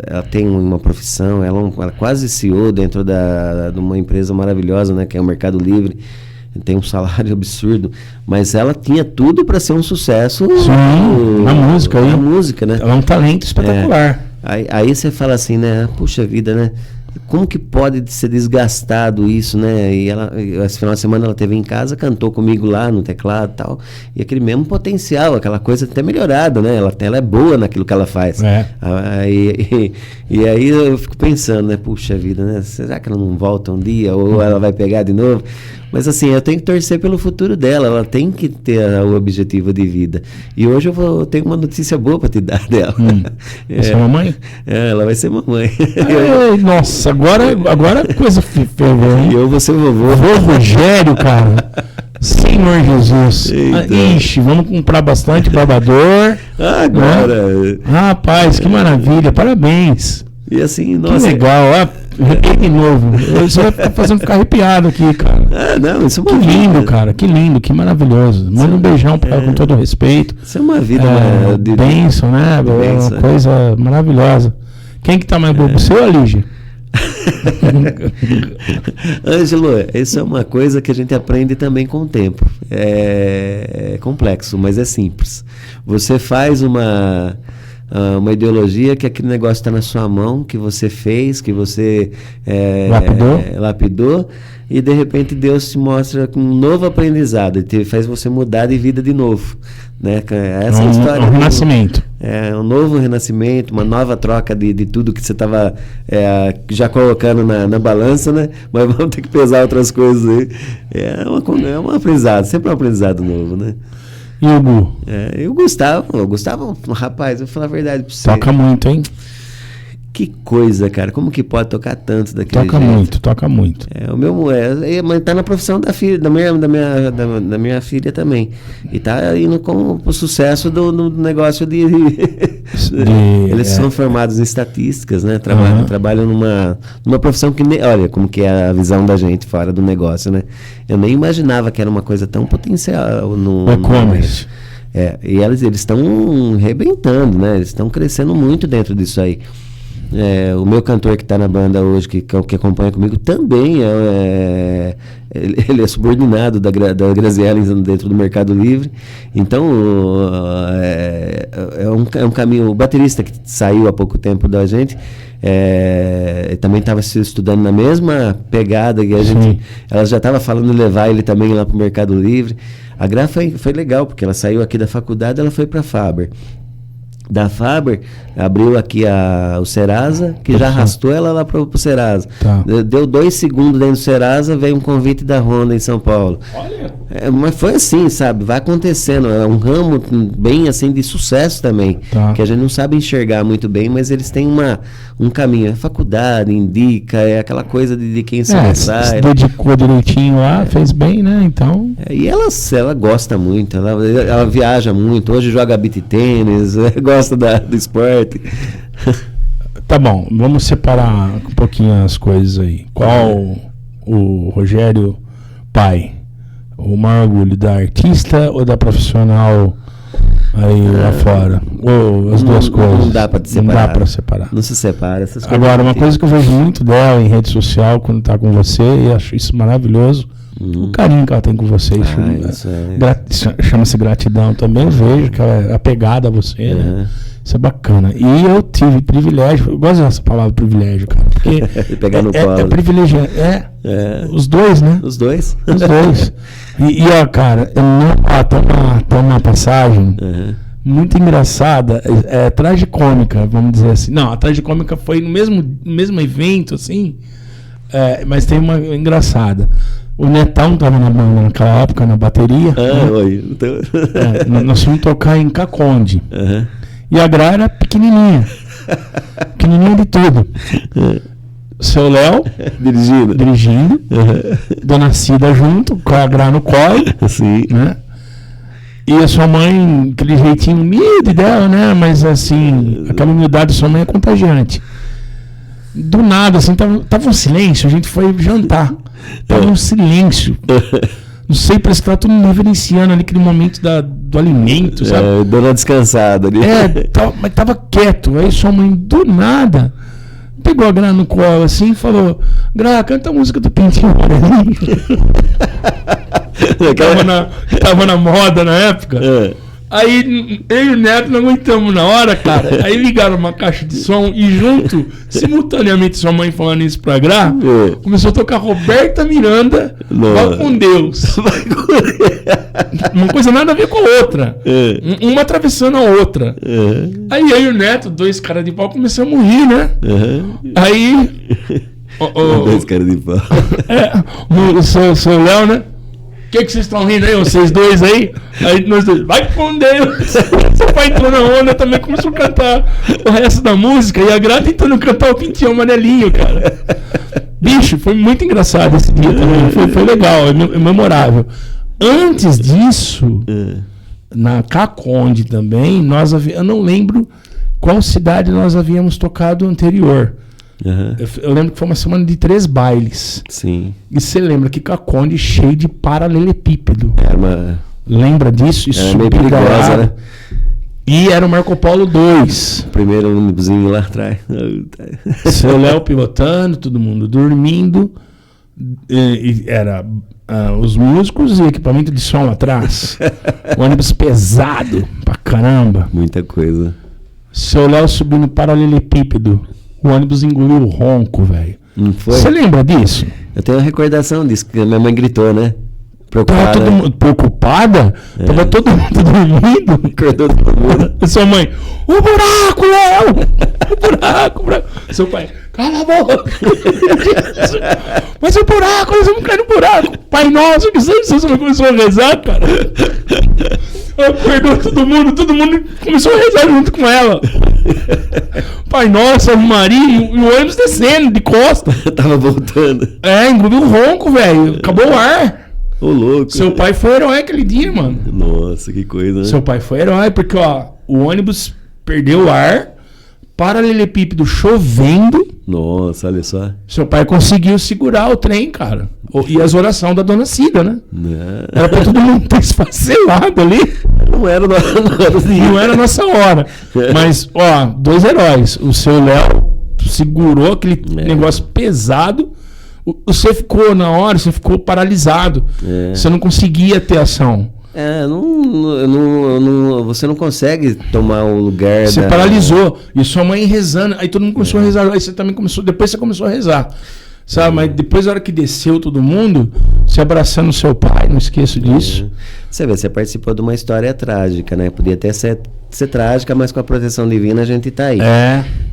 ela tem uma profissão, ela é quase CEO dentro de uma empresa maravilhosa, né, que é o Mercado Livre, tem um salário absurdo, mas ela tinha tudo para ser um sucesso. Sim, na música aí. Na música, né? Ela é um talento espetacular. Aí você fala assim, né, puxa vida, né, como que pode ser desgastado isso, né? E esse final de semana ela esteve em casa, cantou comigo lá no teclado e tal, e aquele mesmo potencial, aquela coisa até melhorada, né? Ela é boa naquilo que ela faz. E aí eu fico pensando, né? Puxa vida, né? Será que ela não volta um dia? Ou ela vai pegar de novo? Mas assim, eu tenho que torcer pelo futuro dela, ela tem que ter o objetivo de vida. E hoje eu tenho uma notícia boa para te dar dela. Vai ser mamãe? Ela vai ser mamãe. Ai, nossa, agora a coisa ferveu, hein? E eu vou ser vovô. Vô Rogério, cara. Senhor Jesus. Ixi, vamos comprar bastante babador. Agora. Né? Rapaz, que maravilha, parabéns. E assim, nossa. Que legal, repete de novo. Isso vai fazendo ficar arrepiado aqui, cara. Não, isso é uma vida. Que lindo, cara, que lindo, que maravilhoso. Manda um beijão pra ela com todo respeito. Isso é uma vida de bênção, né? É uma coisa maravilhosa. Quem que tá mais bobo, você ou a Lígia? Ângelo, isso é uma coisa que a gente aprende também com o tempo. É complexo, mas é simples. Você faz uma ideologia que aquele negócio está na sua mão, que você fez, que você lapidou, e de repente Deus te mostra com um novo aprendizado, e faz você mudar de vida de novo, né? Essa é a história. Um renascimento. Um novo renascimento, uma nova troca de tudo que você estava já colocando na balança, né? Mas vamos ter que pesar outras coisas aí. É um aprendizado, sempre um aprendizado novo, né? E o Gu? E o Gustavo, rapaz, eu vou falar a verdade pra você. Toca muito, hein? Que coisa, cara. Como que pode tocar tanto daquele jeito? Toca muito. Mas tá na profissão da filha, da minha filha também. E tá indo com o sucesso do negócio de eles são formados em estatísticas, né? Trabalham numa profissão que olha como que é a visão da gente fora do negócio, né? Eu nem imaginava que era uma coisa tão potencial no e-commerce. E eles estão arrebentando, né? Eles estão crescendo muito dentro disso aí. O meu cantor que está na banda hoje, que acompanha comigo, também ele é subordinado da Graziella dentro do Mercado Livre. Então é um caminho. O baterista que saiu há pouco tempo da gente também estava se estudando na mesma pegada que a gente. Ela já estava falando de levar ele também lá para o Mercado Livre. A Gra foi legal, porque ela saiu aqui da faculdade, ela foi para a Faber. Da Faber, abriu aqui o Serasa, que já arrastou ela lá pro Serasa. Tá. Deu 2 segundos dentro do Serasa, veio um convite da Honda em São Paulo. Olha! Mas foi assim, sabe? Vai acontecendo. É um ramo bem assim de sucesso também. Tá. Que a gente não sabe enxergar muito bem, mas eles têm um caminho. A faculdade indica, é aquela coisa de quem se sai. Se dedicou direitinho lá, fez bem, né? Então. E ela gosta muito, ela viaja muito. Hoje joga beach tênis, gosta do esporte. Tá bom, vamos separar um pouquinho as coisas aí. Qual o Rogério pai? O maior orgulho da artista ou da profissional aí lá fora. Ou as duas coisas. Não dá pra separar. Não dá pra separar. Não se separa. Essas coisas. Agora, uma coisa que eu vejo muito dela em rede social, quando tá com você, e acho isso maravilhoso, o carinho que ela tem com você. Chama-se gratidão também. Eu vejo que ela é apegada a você, né? Isso é bacana. E eu tive privilégio, eu gosto dessa palavra privilégio, cara. Porque pegar no colo. É privilegiado. Os dois, né? Os dois. Os dois. E ó, cara, tem uma passagem muito engraçada, tragicômica, vamos dizer assim. Não, a tragicômica foi no mesmo evento, assim, mas tem uma engraçada. O Netão tava na banda naquela época, na bateria. Então... nós fomos tocar em Caconde. E a Gra era pequenininha. Pequenininha de tudo. Seu Léo dirigindo. Dona Cida junto, com a Gra no colo. Sim. Né? E a sua mãe, aquele jeitinho humilde dela, né? Mas assim, aquela humildade da sua mãe é contagiante. Do nada, assim, tava um silêncio, a gente foi jantar. Tava um silêncio. Não sei, parece que tava todo mundo reverenciando ali aquele momento do alimento, sabe? Dando uma descansada ali. Mas tava quieto. Aí sua mãe, do nada, pegou a Gra no colo assim e falou: Gra, canta a música do Pintinho Amarelinho. que tava na moda na época. Aí eu e o Neto não aguentamos na hora, cara. Aí ligaram uma caixa de som e junto, simultaneamente, sua mãe falando isso pra Gra, começou a tocar Roberta Miranda, Vai com Deus. Uma coisa nada a ver com a outra. Uma atravessando a outra. Aí eu e o Neto, dois caras de pau, começamos a rir, né? Aí... dois caras de pau. O seu Léo, né? O que vocês estão rindo aí, vocês dois aí? Aí nós dois, vai com Deus. Seu pai entrou na onda, também começou a cantar o resto da música. E a Gra tentando cantar o Pintinho Amarelinho, cara. Bicho, foi muito engraçado esse dia também. Foi legal, é memorável. Antes disso, na Caconde também, eu não lembro qual cidade nós havíamos tocado anterior. Eu lembro que foi uma semana de 3 bailes. Sim. E você lembra que Caconde cheio de paralelepípedo. Lembra disso? Era meio perigosa, né? E era o Marco Polo 2. O primeiro ônibusinho lá atrás. Seu Léo pilotando, todo mundo dormindo. E era os músicos e equipamento de som atrás. Ônibus pesado pra caramba. Muita coisa. Seu Léo subindo paralelepípedo. O ônibus engoliu o ronco, velho. Não foi? Você lembra disso? Eu tenho uma recordação disso, que a minha mãe gritou, né? Preocupada. Tava todo mundo preocupada? Tava todo mundo dormindo. Acordou todo mundo. Sua mãe, o buraco, Léo! O buraco. Seu pai, cala a boca. Mas o buraco, nós vamos cair no buraco. Pai nosso, que você não começou a rezar, cara? Acordou todo mundo começou a rezar junto com ela. Pai nosso, Ave Maria, e o ônibus descendo de costa. Tava voltando. Engoliu o ronco, velho. Acabou o ar. Ô, louco. Seu pai foi herói aquele dia, mano. Nossa, que coisa, né? Seu pai foi herói, porque, ó, o ônibus perdeu o ar, paralelepípedo chovendo. Nossa, olha só. Seu pai conseguiu segurar o trem, cara. E as orações da Dona Cida, né? Era pra todo mundo ter esfacelado ali. Não era a nossa hora. Mas, ó, 2 heróis. O seu Léo segurou aquele negócio pesado. Você ficou, na hora, você ficou paralisado. Você não conseguia ter ação. Você não consegue tomar o lugar. Você paralisou. E sua mãe rezando. Aí todo mundo começou a rezar. Aí você também começou. Depois você começou a rezar. Sabe? Mas depois, na hora que desceu todo mundo, você abraçando seu pai, não esqueço disso. Você vê, você participou de uma história trágica, né? Podia até ser trágica, mas com a proteção divina a gente tá aí.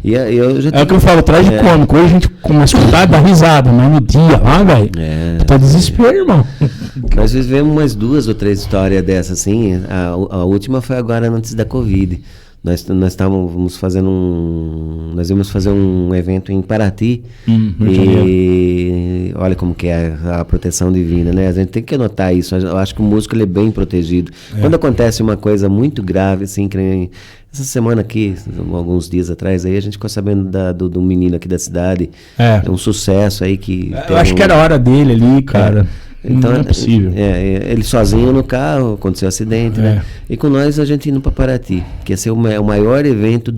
E eu já o que eu falo, tragicômico. Hoje a gente começa a escutar e dá risada, mas no dia lá, velho, tá desespero, irmão. Nós vivemos umas 2 ou 3 histórias dessas, assim. A última foi agora antes da Covid. Nós estávamos fazendo nós íamos fazer um evento em Paraty e olha como que é a proteção divina, né? A gente tem que notar isso. Eu acho que o músico ele é bem protegido. Quando acontece uma coisa muito grave, assim, que nem essa semana aqui, alguns dias atrás, aí a gente ficou sabendo do menino aqui da cidade. Um sucesso aí que... Eu acho que era a hora dele ali, cara. Então, não é possível. Ele sozinho no carro, aconteceu um acidente, né? E com nós a gente indo para Paraty, que ia ser o maior evento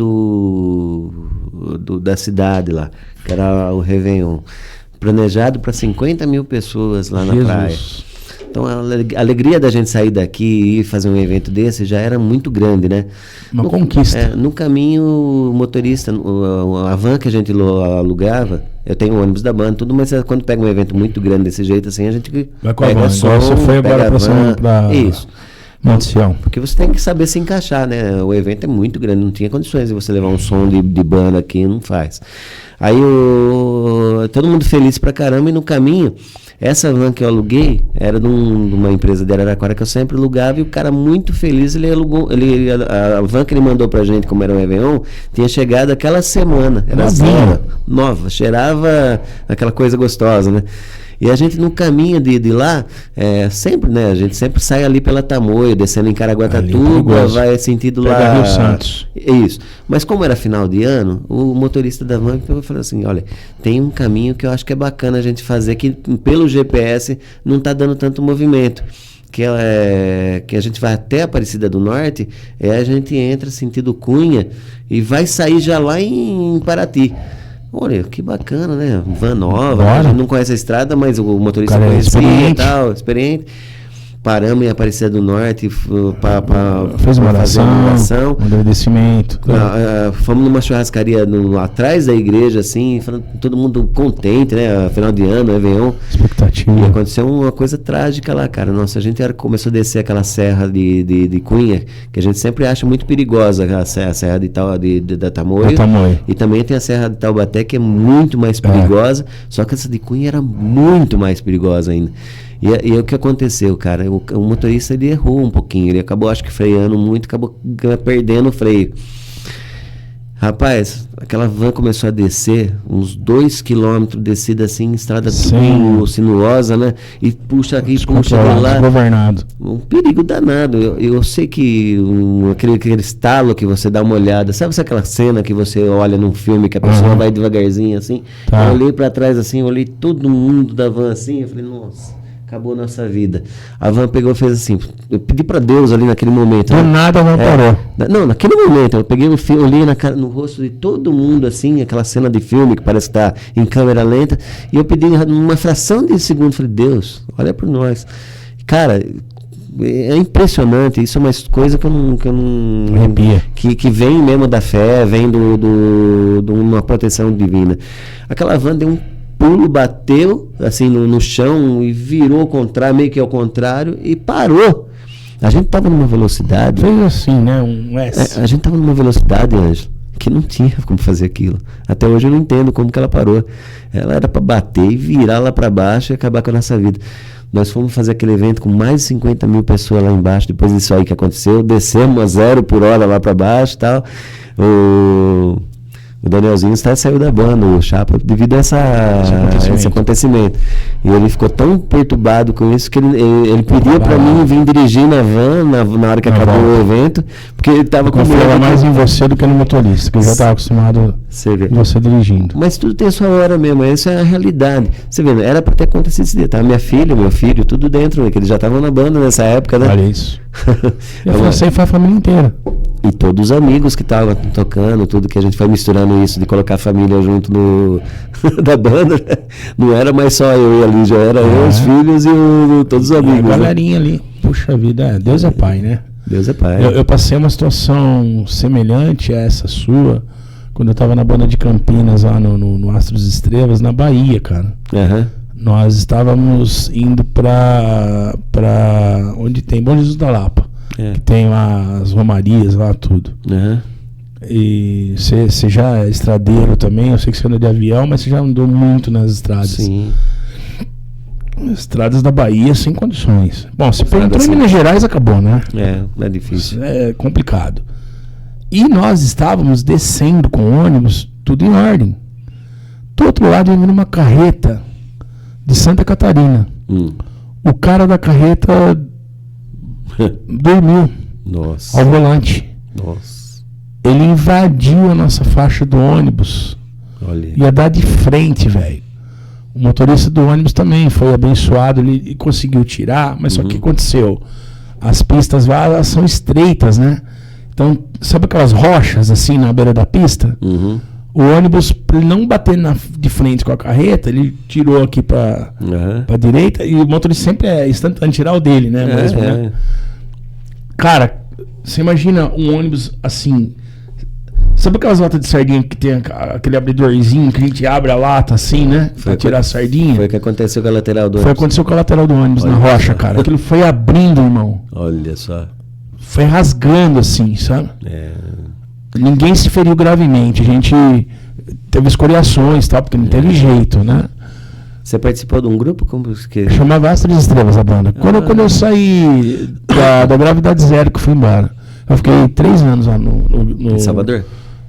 da cidade lá, que era o Réveillon. Planejado para 50 mil pessoas lá na praia. Então a alegria da gente sair daqui e fazer um evento desse já era muito grande, né? Uma conquista. No caminho, o motorista, a van que a gente alugava, eu tenho o ônibus da banda, tudo, mas quando pega um evento muito grande desse jeito assim, a gente vai com a pega van. som, você foi agora para isso. Monte Sião. Porque você tem que saber se encaixar, né? O evento é muito grande, não tinha condições de você levar um som de banda aqui, não faz. Aí todo mundo feliz pra caramba, e no caminho, essa van que eu aluguei era de uma empresa de Araraquara que eu sempre alugava, e o cara muito feliz, ele alugou, a van que ele mandou pra gente, como era um Réveillon, tinha chegado aquela semana, era nova, cheirava aquela coisa gostosa, né? E a gente no caminho de lá, sempre, né? A gente sempre sai ali pela Tamoio, descendo em Caraguatatuba, vai sentido lá. Rio Santos. Isso. Mas como era final de ano, o motorista da van falou assim: olha, tem um caminho que eu acho que é bacana a gente fazer, que pelo GPS não tá dando tanto movimento. Que a gente vai até Aparecida do Norte, a gente entra sentido Cunha e vai sair já lá em Paraty. Olha, que bacana, né? Van nova, a gente não conhece a estrada, mas o motorista conhecia e tal, experiente. Paramos em Aparecida do Norte fez uma oração, um agradecimento. Fomos numa churrascaria atrás da igreja, assim, todo mundo contente, né? Final de ano, Réveillon. Expectativa. E aconteceu uma coisa trágica lá, cara. Nossa, a gente começou a descer aquela serra de Cunha, que a gente sempre acha muito perigosa, a serra da Tamoio. E também tem a serra de Taubaté, que é muito mais perigosa, só que essa de Cunha era muito mais perigosa ainda. E o que aconteceu, cara? O motorista, ele errou um pouquinho, ele acabou, acho que freando muito, acabou perdendo o freio. Rapaz, aquela van começou a descer uns 2 quilômetros, descida assim, estrada sinuosa, né? E puxa aqui, puxa lá. Governado. Um perigo danado. Eu sei que aquele estalo que você dá uma olhada, sabe aquela cena que você olha num filme que a pessoa vai devagarzinho assim? Eu olhei pra trás assim, olhei todo mundo da van assim, eu falei, nossa, acabou a nossa vida. A van pegou e fez assim, eu pedi pra Deus ali naquele momento. Do nada a van parou. Não, naquele momento, eu peguei olhei no rosto de todo mundo assim, aquela cena de filme que parece que tá em câmera lenta, e eu pedi numa fração de segundo, falei, Deus, olha por nós. Cara, é impressionante, isso é uma coisa que eu não arrepia. Que vem mesmo da fé, vem de uma proteção divina. Aquela van deu um pulo, bateu assim no chão e virou ao contrário, meio que ao contrário, e parou. A gente tava numa velocidade. Fez assim, né? Um S. A gente tava numa velocidade, Ângelo, que não tinha como fazer aquilo. Até hoje eu não entendo como que ela parou. Ela era para bater e virar lá para baixo e acabar com a nossa vida. Nós fomos fazer aquele evento com mais de 50 mil pessoas lá embaixo. Depois disso aí que aconteceu, descemos a 0 por hora lá para baixo e tal. O Danielzinho saiu da banda, o Chapa, devido a esse acontecimento. E ele ficou tão perturbado com isso que ele pedia para mim vir dirigir na van na hora que acabou o evento, porque ele estava com medo mais em você do que no motorista, que já estava acostumado você dirigindo. Mas tudo tem a sua hora mesmo, essa é a realidade. Você vê, era para ter acontecido esse dia, tá? Minha filha, meu filho, tudo dentro, né? Que eles já estavam na banda nessa época, né? Olha isso. Você foi a família inteira. E todos os amigos que estavam tocando, tudo que a gente foi misturando isso, de colocar a família junto da banda, né? Não era mais só eu e a Lígia, era eu, os filhos e todos os amigos. A galerinha ali, puxa vida, Deus é pai, né? Deus é pai. Eu passei uma situação semelhante a essa sua, quando eu estava na banda de Campinas, lá no Astros Estrelas, na Bahia, cara. Nós estávamos indo pra onde tem Bom Jesus da Lapa. Que tem lá as romarias lá, tudo. E você já é estradeiro também, eu sei que você anda de avião, mas você já andou muito nas estradas. Sim. Estradas da Bahia sem condições. Bom, se for entrou em Minas Gerais, acabou, né? É difícil. É complicado. E nós estávamos descendo com ônibus, tudo em ordem. Do outro lado, vindo uma carreta de Santa Catarina. O cara da carreta dormiu. Nossa. Ao volante. Nossa. Ele invadiu a nossa faixa do ônibus. Olha. Ia dar de frente, velho. O motorista do ônibus também foi abençoado, ele conseguiu tirar, mas só que o que aconteceu? As pistas lá, elas são estreitas, né? Então, sabe aquelas rochas assim na beira da pista? O ônibus, para ele não bater de frente com a carreta, ele tirou aqui para a direita, e o motorista sempre é instantâneo tirar o dele, né? Né? Cara, você imagina um ônibus assim. Sabe aquelas latas de sardinha que tem aquele abridorzinho que a gente abre a lata assim, né? Pra tirar a sardinha? Foi o que aconteceu com a lateral do ônibus. Foi o que aconteceu com a lateral do ônibus, na rocha, cara. Aquilo foi abrindo, irmão. Olha só. Foi rasgando assim, sabe? Ninguém se feriu gravemente. A gente teve escoriações e tal, porque não teve jeito, né? Você participou de um grupo? Como que... Chamava Astras Estrelas a banda. Quando eu saí da Gravidade Zero, que fui embora, eu fiquei 3 anos lá no Em Salvador?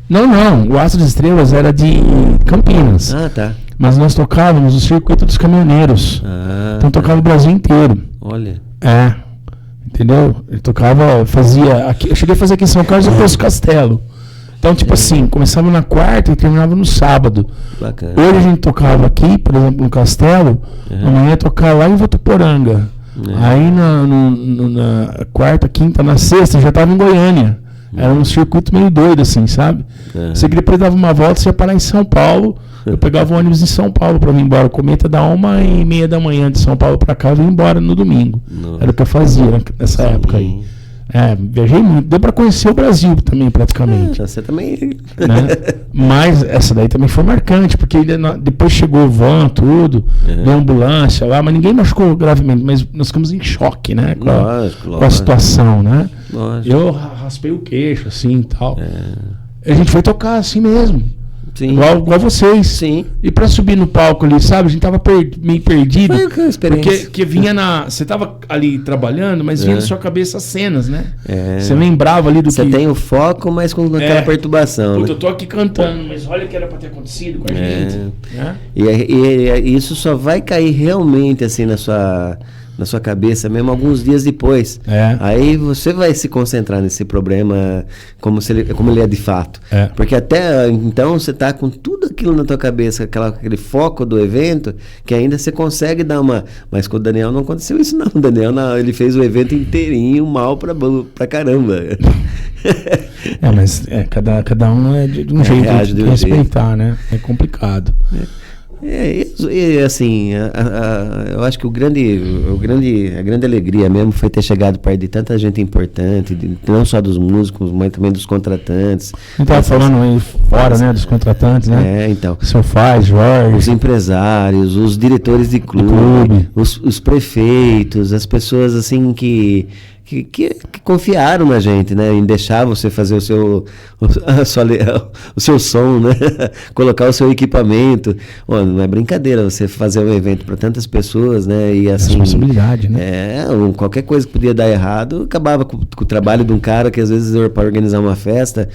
Não. O Astras Estrelas era de Campinas. Ah, tá. Mas nós tocávamos o circuito dos caminhoneiros. Então tocava o Brasil inteiro. Olha. Entendeu? Ele tocava, fazia... Aqui, eu cheguei a fazer aqui em São Carlos e Poço Castelo. Então, tipo assim, começava na quarta e terminava no sábado. Bacana. Hoje a gente tocava aqui, por exemplo, no Castelo, amanhã ia tocar lá em Votuporanga. Aí na quarta, quinta, na sexta já tava em Goiânia. Era um circuito meio doido, assim, sabe? Você depois dava uma volta, você ia parar em São Paulo. Eu pegava o ônibus em São Paulo pra vir embora. O cometa da 1h30 da manhã de São Paulo pra cá, eu vim embora no domingo. Era o que eu fazia nessa época aí. Viajei muito. Deu pra conhecer o Brasil também, praticamente. Você também. Né? Mas essa daí também foi marcante, porque depois chegou o van, tudo, deu ambulância lá, mas ninguém machucou gravemente, mas nós ficamos em choque, né? Com a situação, né? Eu raspei o queixo, assim e tal. A gente foi tocar assim mesmo. Sim. Igual vocês. Sim. E pra subir no palco ali, sabe? A gente tava meio perdido. Foi a experiência. Porque vinha você tava ali trabalhando, mas vinha na sua cabeça as cenas, né? Você lembrava ali do que... Você tem o foco, mas com aquela perturbação. Puta, né? eu tô aqui cantando, mas olha o que era pra ter acontecido com a gente. Né? E isso só vai cair realmente assim na sua cabeça mesmo alguns dias depois. Aí você vai se concentrar nesse problema como ele é de fato. Porque até então você tá com tudo aquilo na tua cabeça, aquele foco do evento, que ainda você consegue dar uma... Mas com o Daniel não aconteceu isso não. O Daniel ele fez o evento inteirinho mal pra caramba. Mas cada um é de um jeito de respeitar, né? É complicado. E assim, eu acho que a grande alegria mesmo foi ter chegado perto de tanta gente importante, não só dos músicos, mas também dos contratantes. A gente estava falando aí fora, né, dos contratantes, né? Então. Seu Faz, Jorge. Os empresários, os diretores de clube. Os prefeitos, as pessoas assim que confiaram na gente, né? Em deixar você fazer o seu som, né? Colocar o seu equipamento. Não é brincadeira você fazer um evento para tantas pessoas, né? E assim, responsabilidade, né? Qualquer coisa que podia dar errado acabava com o trabalho de um cara que às vezes para organizar uma festa.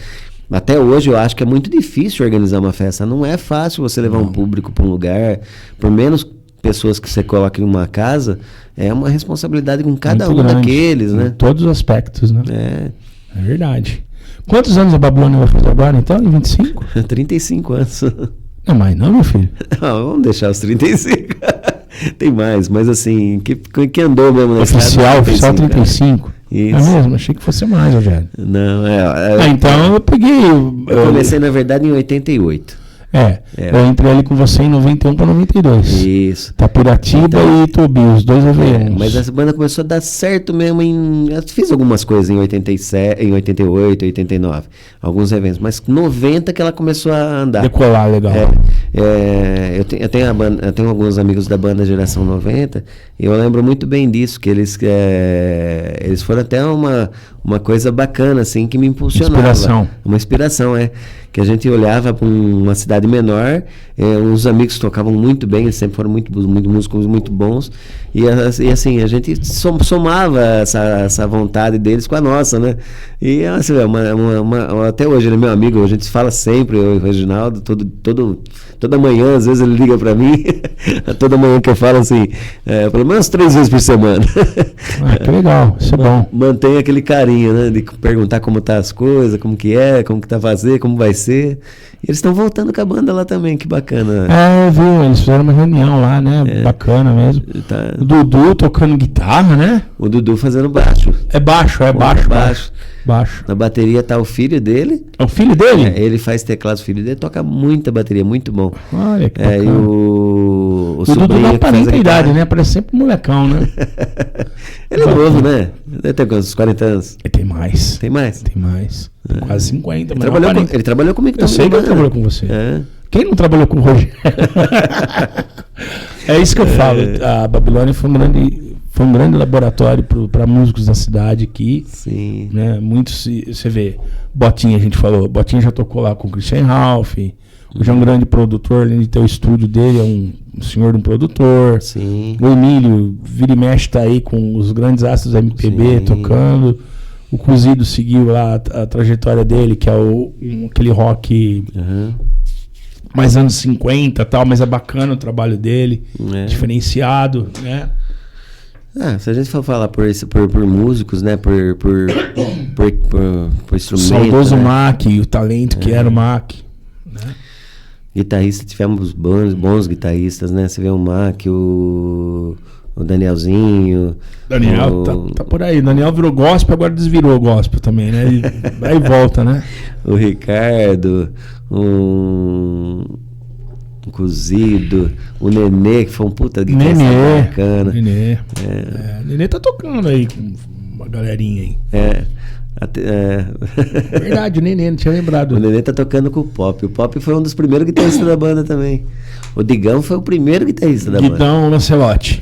Até hoje eu acho que é muito difícil organizar uma festa. Não é fácil você levar um público para um lugar, por menos pessoas que você coloca em uma casa, é uma responsabilidade com cada muito um grande, daqueles, né? Em todos os aspectos, né? É verdade. Quantos anos a Babilônia vai fazer agora, então? Em 25? 35 anos. Não, mais não, meu filho? Não, vamos deixar os 35. Tem mais, mas assim, que andou mesmo na oficial 35. Isso. É mesmo? Achei que fosse mais, Rogério. Não, então eu peguei... Eu comecei, na verdade, em 88. Eu entrei ali com você em 91 para 92. Isso. Tapiratiba e Tubi, os dois aviões. Mas essa banda começou a dar certo mesmo eu fiz algumas coisas em 87, em 88, 89. Alguns eventos. Mas 90 que ela começou a andar. Decolar, legal. Eu tenho alguns amigos da banda Geração 90 e eu lembro muito bem disso, que eles foram até uma coisa bacana, assim, que me impulsionava. Uma inspiração, que a gente olhava para uma cidade menor, os amigos tocavam muito bem, eles sempre foram muito músicos muito bons, e assim, a gente somava essa vontade deles com a nossa, né? E assim, até hoje ele é meu amigo, a gente fala sempre, eu e o Reginaldo, toda manhã, às vezes ele liga para mim, toda manhã que eu falo assim, pelo menos 3 vezes por semana. Que legal, isso é bom. Mantém aquele carinho, né? De perguntar como tá as coisas, como que tá fazer, como vai ser. ser. E eles estão voltando com a banda lá também, que bacana. Viu? Eles fizeram uma reunião lá, né? Bacana mesmo. Tá. O Dudu tocando guitarra, né? O Dudu fazendo baixo. É baixo. Baixo. Na bateria tá o filho dele. É o filho dele? Ele faz teclado, o filho dele toca muita bateria, muito bom. Olha que bacana. E o Dudu não que aparenta a idade, né? Parece sempre molecão, né? Ele é novo, né? Ele tem quantos? 40 anos? Ele tem mais. Tem mais? Tem mais. Tem quase 50. Ele trabalhou comigo também. Eu sei que ele trabalhou com você. Quem não trabalhou com o Rogério? É isso que eu falo. A Babilônia foi um grande laboratório para músicos da cidade aqui. Sim. Né? Muitos, você vê, Botinha, a gente falou. Botinha já tocou lá com o Christian Ralph. Hoje é um grande produtor, além de ter o estúdio dele, é um senhor de um produtor. Sim. O Emílio, vira e mexe, tá aí com os grandes astros da MPB. Sim. Tocando. O Cozido seguiu lá a trajetória dele, que é aquele rock mais anos 50 e tal, mas é bacana o trabalho dele, diferenciado, né? Se a gente for falar por músicos, né? Por instrumento. O saudoso Mac, o talento que era o Mac. Né? Guitarrista, tivemos bons guitarristas, né? Você vê o Mac, o Danielzinho. Daniel tá por aí. Daniel virou gospel, agora desvirou gospel também, né? Aí volta, né? O Ricardo, o Cozido, o Nenê, que foi um puta guitarrista bacana. Nenê tá tocando aí com uma galerinha aí. Verdade, o Nenê, não tinha lembrado. O Nenê tá tocando com o Pop. O Pop foi um dos primeiros guitarristas da banda também. O Digão foi o primeiro guitarrista da banda. Digão Lancelotti.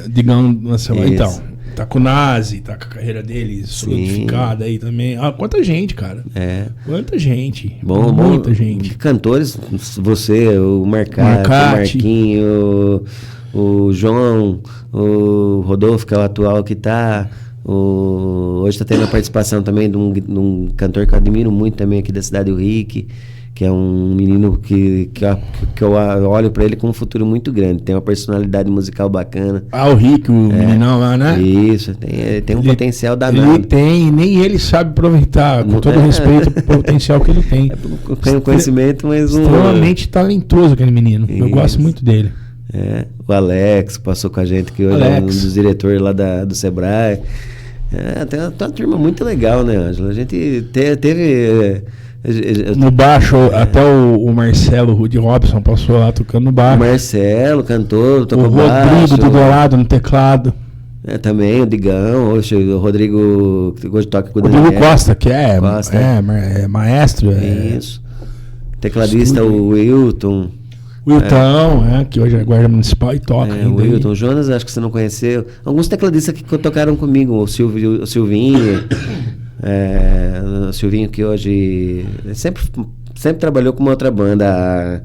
Digão Lancelotti. Então, tá com o Nazi, tá com a carreira dele solidificada aí também. Quanta gente, cara. Quanta gente. Muita gente. Cantores, você, o Marcati, o Marquinho, o João, o Rodolfo, que é o atual que tá. Hoje tá tendo a participação também de um cantor que eu admiro muito também aqui da cidade, o Rick, que é um menino que eu olho pra ele com um futuro muito grande. Tem uma personalidade musical bacana. O Rick, o meninão lá, né? Isso, tem um potencial danado. Ele tem, nem ele sabe aproveitar, com todo respeito ao potencial que ele tem. Tem um conhecimento, mas extremamente talentoso aquele menino. Eu gosto muito dele. O Alex passou com a gente, que hoje é um dos diretores lá do Sebrae. Tem uma turma muito legal, né, Ângela? A gente teve... No baixo, até o Marcelo Rudy Robson passou lá tocando no baixo. O Marcelo cantou, tocou baixo. O Rodrigo do Dourado no teclado. Também, o Digão, o Rodrigo, que hoje toca com o Rodrigo Costa, que é maestro. Isso. Tecladista, o Wilton. Que hoje é guarda municipal e toca. O Wilton, o Jonas, acho que você não conheceu. Alguns tecladistas que tocaram comigo, o Silvinho. O Silvinho, que hoje sempre trabalhou com uma outra banda.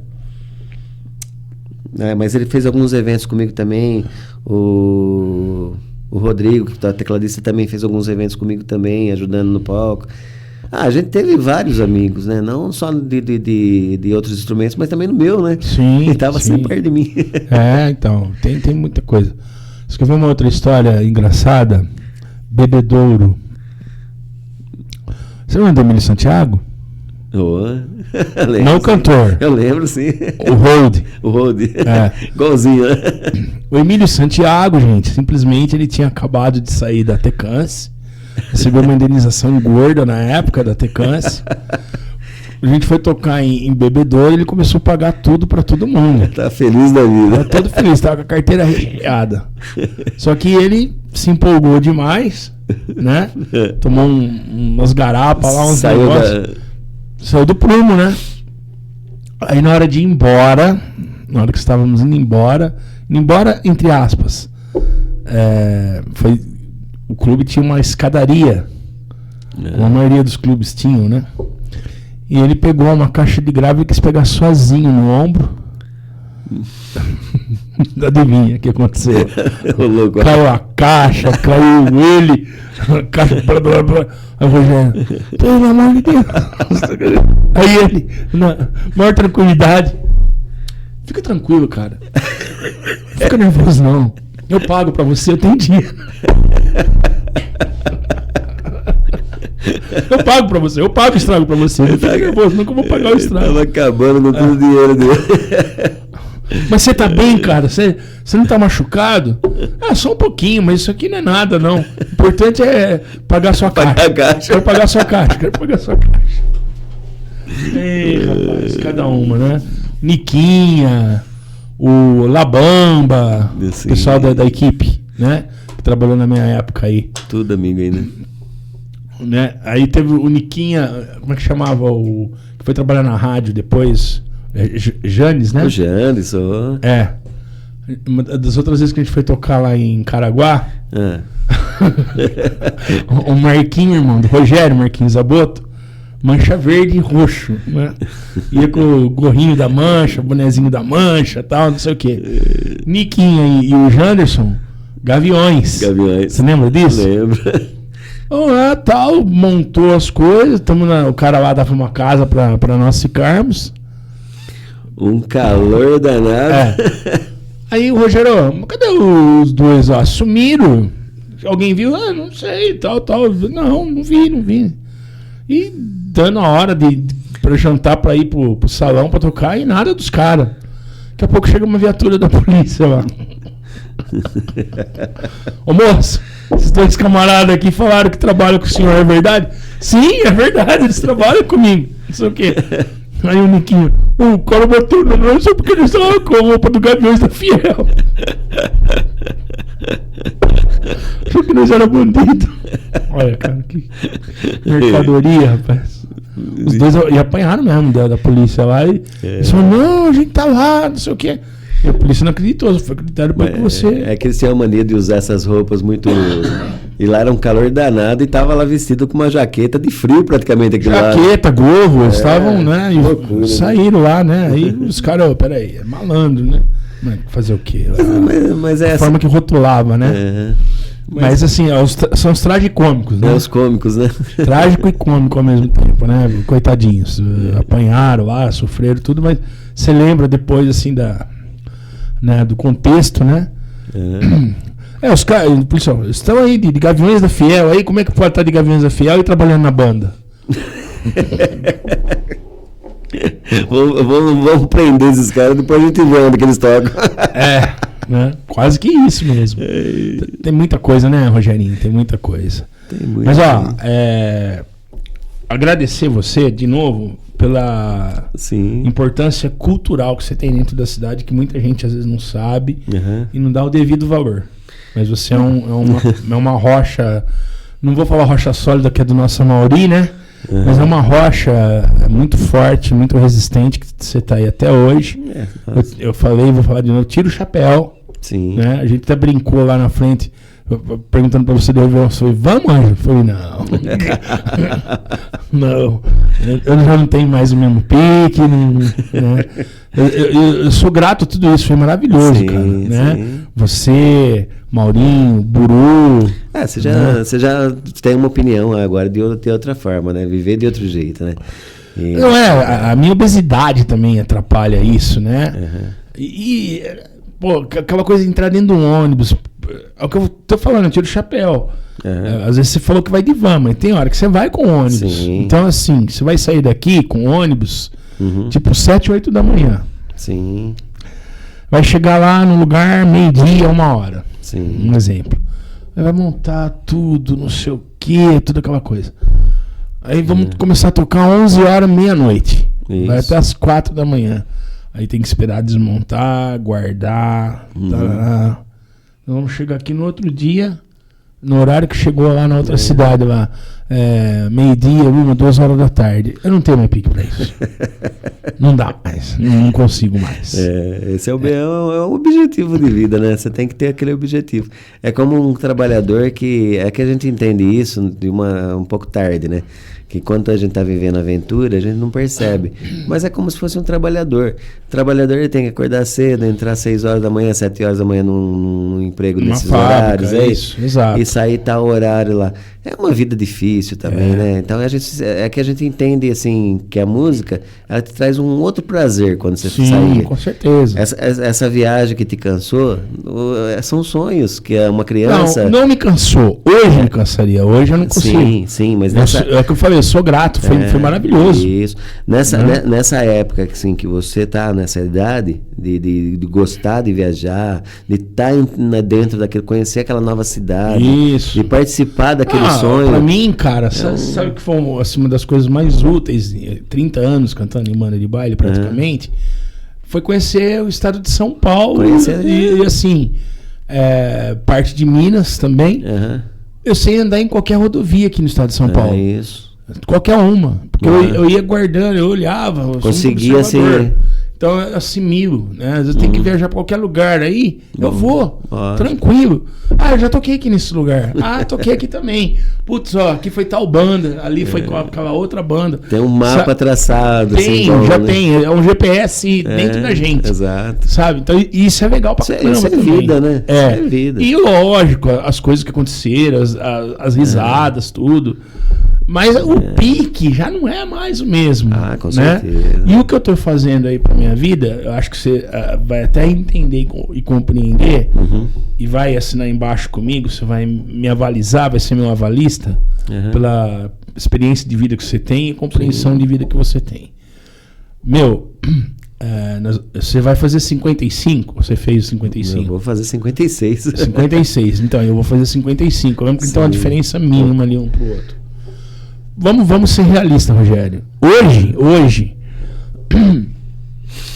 Mas ele fez alguns eventos comigo também. O Rodrigo, que é tecladista, também fez alguns eventos comigo também, ajudando no palco. A gente teve vários amigos, né? Não só de outros instrumentos, mas também no meu, né? Sim. Ele tava sempre perto de mim. Então, tem muita coisa. Você quer ver uma outra história engraçada? Bebedouro. Você lembra do Emílio Santiago? Não o cantor. Eu lembro, sim. O Road. Igualzinho, né? O Emílio Santiago, gente, simplesmente ele tinha acabado de sair da Tecans. Recebeu uma indenização gorda na época da Tecans. A gente foi tocar em Bebedouro e ele começou a pagar tudo pra todo mundo. Tá feliz da vida. Tá todo feliz, tava com a carteira recheada. Só que ele se empolgou demais, né? Tomou umas garapas lá, uns negócios. Saiu do prumo, né? Aí na hora de ir embora, na hora que estávamos indo embora entre aspas, o clube tinha uma escadaria, como a maioria dos clubes tinham, né? E ele pegou uma caixa de grava e quis pegar sozinho no ombro. Adivinha o que aconteceu? Caiu a caixa, caiu ele, a caixa, blá, blá, blá. Aí o Rogério, pelo amor de Deus. Aí ele, na maior tranquilidade, fica tranquilo, cara. Fica nervoso não. Eu pago pra você, eu tenho dinheiro. Eu pago pra você, eu pago o estrago pra você. Não fica nervoso, nunca vou pagar o estrago. Tava acabando com todo o dinheiro dele. Mas você tá bem, cara? Você não tá machucado? Só um pouquinho, mas isso aqui não é nada, não. O importante é pagar sua caixa. Quero pagar sua caixa. Ei, rapaz, cada uma, né? Niquinha, o Labamba, o pessoal da equipe, né? Que trabalhou na minha época aí. Tudo amigo aí, né? Aí teve o Niquinha, como é que chamava? O que foi trabalhar na rádio depois? Janes, né? O Janes, Uma das outras vezes que a gente foi tocar lá em Caraguá, o Marquinho, irmão, do Rogério Marquinhos Zaboto, mancha verde e roxo, né? Ia com o gorrinho da mancha, bonezinho da mancha, tal, não sei o quê. Niquinha e o Janderson, gaviões. Você lembra disso? Lembro. Tal, montou as coisas, o cara lá dava uma casa pra nós ficarmos. Um calor danado. Aí o Rogério, cadê os dois? Sumiram. Alguém viu? Não sei, tal. Não vi. E dando a hora pra jantar, pra ir pro salão pra tocar, e nada dos caras. Daqui a pouco chega uma viatura da polícia lá. Ô moço, esses dois camaradas aqui falaram que trabalham com o senhor, é verdade? Sim, é verdade, eles trabalham comigo. Não sei o quê. Aí o Niquinho, o cara bateu no nós só porque ele estava com a roupa do Gaviões da Fiel. Achou que nós era bandido. Olha, cara, que mercadoria, rapaz. Os dois apanharam mesmo da polícia lá e eles falaram, não, a gente tá lá, não sei o quê. E a polícia não acreditou, foi acreditado porque você... É que eles tinham a mania de usar essas roupas muito... E lá era um calor danado e tava lá vestido com uma jaqueta de frio praticamente. Jaqueta, gorro, eles estavam, né? E loucura, saíram lá, né? Aí os caras, peraí, é malandro, né? Fazer o quê? Mas é a forma que rotulava, né? Mas assim, são os tragicômicos, né? Os cômicos, né? Trágico e cômico ao mesmo tempo, né? Coitadinhos. Apanharam lá, sofreram tudo, mas você lembra depois, assim, do contexto, né? Os caras, policial, estão aí de Gaviões da Fiel, aí como é que pode estar de Gaviões da Fiel e trabalhando na banda? Vamos prender esses caras, depois a gente vê onde que eles tocam. Né? Quase que isso mesmo. Tem muita coisa, né, Rogerinho? Tem muita coisa. Mas, agradecer você de novo pela importância cultural que você tem dentro da cidade, que muita gente às vezes não sabe e não dá o devido valor. Mas você é uma rocha, não vou falar rocha sólida, que é do nosso Amauri, né? Mas é uma rocha muito forte, muito resistente, que você está aí até hoje. Eu falei, vou falar de novo, tira o chapéu. Sim. Né? A gente até brincou lá na frente, perguntando para você, eu falei, vamos, Anjo? Eu falei, não. Não. Eu já não tenho mais o mesmo pique. Né? Eu sou grato a tudo isso, foi maravilhoso, cara. Né? Você, Maurinho, Buru. Você já tem uma opinião agora de outra forma, né? Viver de outro jeito, né? Não a minha obesidade também atrapalha isso, né? Aquela coisa de entrar dentro de um ônibus. É o que eu tô falando, eu tiro o chapéu. Às vezes você falou que vai de van, mas tem hora que você vai com ônibus. Sim. Então, assim, você vai sair daqui com ônibus, tipo 7, 8 da manhã. Sim. Vai chegar lá no lugar 12:00, 1h. Sim. Um exemplo. Aí vai montar tudo, não sei o que, tudo aquela coisa. Aí vamos começar a tocar 11h, meia-noite. Vai até as 4 da manhã. Aí tem que esperar desmontar, guardar. Nós vamos chegar aqui no outro dia, no horário que chegou lá na outra cidade, lá, 12:00, 1, 2 horas da tarde. Eu não tenho mais pique pra isso. Não dá mais, não consigo mais. Esse é o objetivo de vida, né? Você tem que ter aquele objetivo. É como um trabalhador que a gente entende isso de um pouco tarde, né? Que quando a gente está vivendo a aventura, a gente não percebe. Mas é como se fosse um trabalhador. O trabalhador ele tem que acordar cedo, entrar às 6 horas da manhã, 7 horas da manhã num emprego desses horários. Exato. E sair tal horário lá. É uma vida difícil também, né? Então a gente entende assim, que a música ela te traz um outro prazer. prazer quando você Sim, saía. com certeza. Essa viagem que te cansou, são sonhos que uma criança... Não me cansou. Hoje me cansaria. Hoje eu não consigo. Sim, mas é o que eu falei, eu sou grato. Foi maravilhoso. Isso. Nessa época assim, que você tá nessa idade de gostar de viajar, de estar dentro daquilo, conhecer aquela nova cidade, isso, de participar daquele sonho. Pra mim, cara, sabe que foi assim, uma das coisas mais úteis, 30 anos cantando em banda de baile praticamente, foi conhecer o estado de São Paulo e assim, parte de Minas também. Eu sei andar em qualquer rodovia aqui no estado de São Paulo. Isso. Qualquer uma. Porque eu ia guardando, eu olhava. Conseguia ser. Então eu assimilo, né? Às vezes tem que viajar pra qualquer lugar aí, eu vou, tranquilo. Eu já toquei aqui nesse lugar. Toquei aqui também. Putz, aqui foi tal banda, ali foi aquela outra banda. Tem um mapa traçado. Tem, assim, já tem. É um GPS dentro da gente. Exato. Sabe? Então isso é legal pra caramba. Isso é vida, né? Isso é vida. E lógico, as coisas que aconteceram, as risadas, tudo. Mas o pique já não é mais o mesmo. Com né? certeza. E o que eu tô fazendo aí pra minha vida, eu acho que você vai até entender e compreender, e vai assinar embaixo comigo, você vai me avalizar, vai ser meu avalista, pela experiência de vida que você tem e compreensão de vida que você tem. Você vai fazer 55? Você fez 55? Eu vou fazer 56. 56, então eu vou fazer 55. Lembra que tem uma diferença mínima ali um pro outro. Vamos ser realistas, Rogério. Hoje,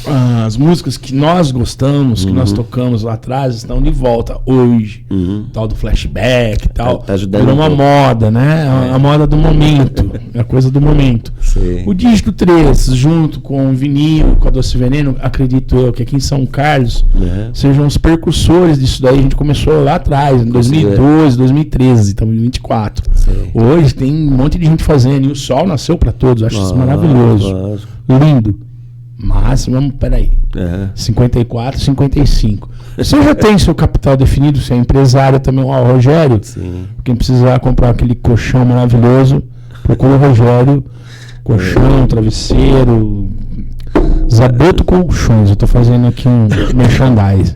as músicas que nós gostamos, que nós tocamos lá atrás, estão de volta hoje. Tal do flashback e tal. Tá ajudando. Virou uma moda, né? A moda do momento. É a coisa do momento. Sim. O dígito 3, junto com o vinil, com a Doce Veneno, acredito eu que aqui em São Carlos sejam os percussores disso daí. A gente começou lá atrás, em 2012, 2013, estamos em 2024. Sim. Hoje tem um monte de gente fazendo. E o sol nasceu para todos. Acho isso maravilhoso. Lindo. Mas, peraí. 54, 55. Você já tem seu capital definido? Você é empresário também, Rogério? Sim. Quem precisar comprar aquele colchão maravilhoso, procura o Rogério. Colchão, travesseiro, Zaboto Colchões. Eu tô fazendo aqui um merchandise.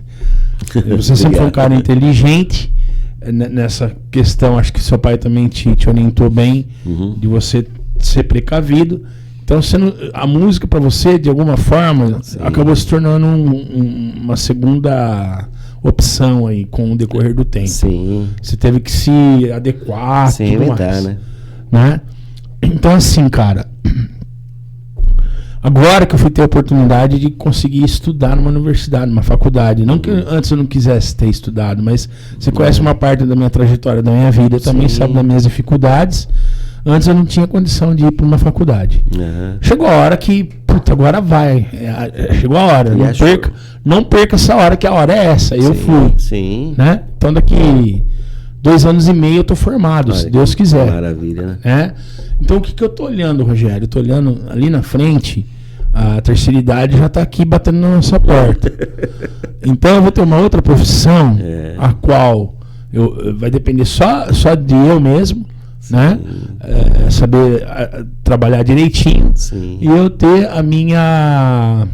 Você sempre foi um cara inteligente nessa questão. Acho que seu pai também te orientou bem, de você ser precavido. Então a música para você, de alguma forma, acabou se tornando uma segunda opção aí com o decorrer do tempo. Sim. Você teve que se adequar, se inventar, né? Então assim, cara, agora que eu fui ter a oportunidade de conseguir estudar numa universidade, numa faculdade, não que antes eu não quisesse ter estudado, mas você conhece uma parte da minha trajetória, da minha vida, também sabe das minhas dificuldades. Antes eu não tinha condição de ir para uma faculdade. Chegou a hora que, agora vai. Chegou a hora. Não perca essa hora, que a hora é essa. Eu fui. Sim. Né? Então daqui 2 anos e meio eu tô formado, se Deus quiser. Maravilha, né? Então o que eu tô olhando, Rogério? Eu tô olhando ali na frente, a terceira idade já tá aqui batendo na nossa porta. Então eu vou ter uma outra profissão, a qual vai depender só de eu mesmo. Né? Saber trabalhar direitinho. E eu ter a minha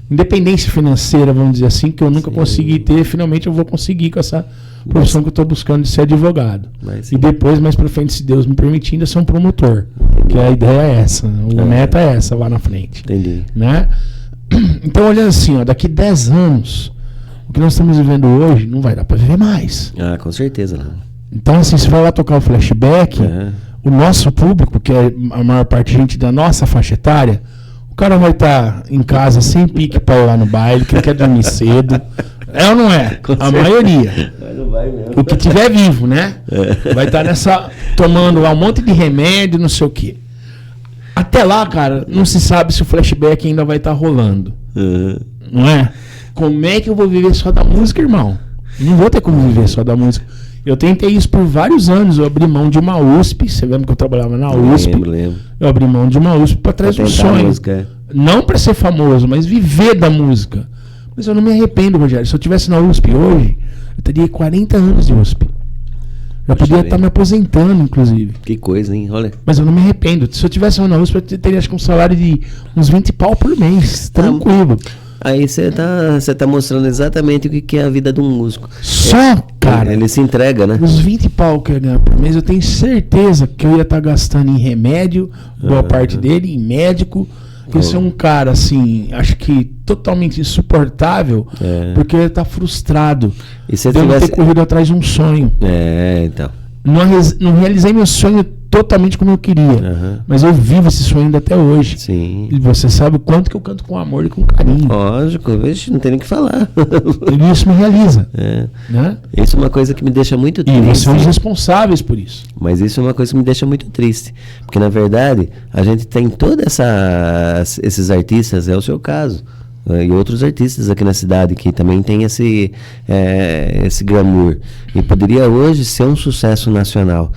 independência financeira, vamos dizer assim, que eu nunca consegui ter. Finalmente eu vou conseguir com essa profissão que eu estou buscando de ser advogado. E depois, mais pra frente, se Deus me permitir, ainda ser um promotor. Que a ideia é essa, a meta é essa lá na frente. Entendi. Né? Então, olhando assim, daqui 10 anos, o que nós estamos vivendo hoje não vai dar para viver mais. Com certeza não. Então, assim, você vai lá tocar o flashback, o nosso público, que é a maior parte de gente da nossa faixa etária, o cara vai estar em casa sem pique para ir lá no baile, que quer dormir cedo. É ou não é? A maioria. Não vai mesmo. O que tiver vivo, né? Vai estar tomando lá um monte de remédio, não sei o quê. Até lá, cara, não se sabe se o flashback ainda vai estar rolando. Não é? Como é que eu vou viver só da música, irmão? Não vou ter como viver só da música. Eu tentei isso por vários anos. Eu abri mão de uma USP. Você lembra que eu trabalhava na USP? Lembro. Eu abri mão de uma USP para trás do sonho. Não para ser famoso, mas viver da música. Mas eu não me arrependo, Rogério. Se eu tivesse na USP hoje, eu teria 40 anos de USP. Eu podia estar me aposentando, inclusive. Que coisa, hein? Olha. Mas eu não me arrependo. Se eu tivesse na USP, eu teria acho que um salário de uns 20 pau por mês. Tranquilo. Aí você tá mostrando exatamente o que é a vida de um músico. Só, cara. Ele se entrega, né? Os 20 pau que eu ia ganhar por mês, eu tenho certeza que eu ia estar gastando em remédio, boa parte dele, em médico. Esse é um cara, assim, acho que totalmente insuportável, porque ele tá frustrado. E se de eu não ter corrido atrás de um sonho. Então. Não realizei meu sonho totalmente como eu queria, mas eu vivo esse sonho ainda até hoje. Sim. E você sabe o quanto que eu canto com amor e com carinho. Lógico, vixe, não tem nem o que falar. E isso me realiza. Né? Isso é uma coisa que me deixa muito triste. E você é um dos responsáveis por isso. Mas isso é uma coisa que me deixa muito triste. Porque, na verdade, a gente tem todos esses artistas, é o seu caso, e outros artistas aqui na cidade que também tem esse glamour. E poderia hoje ser um sucesso nacional.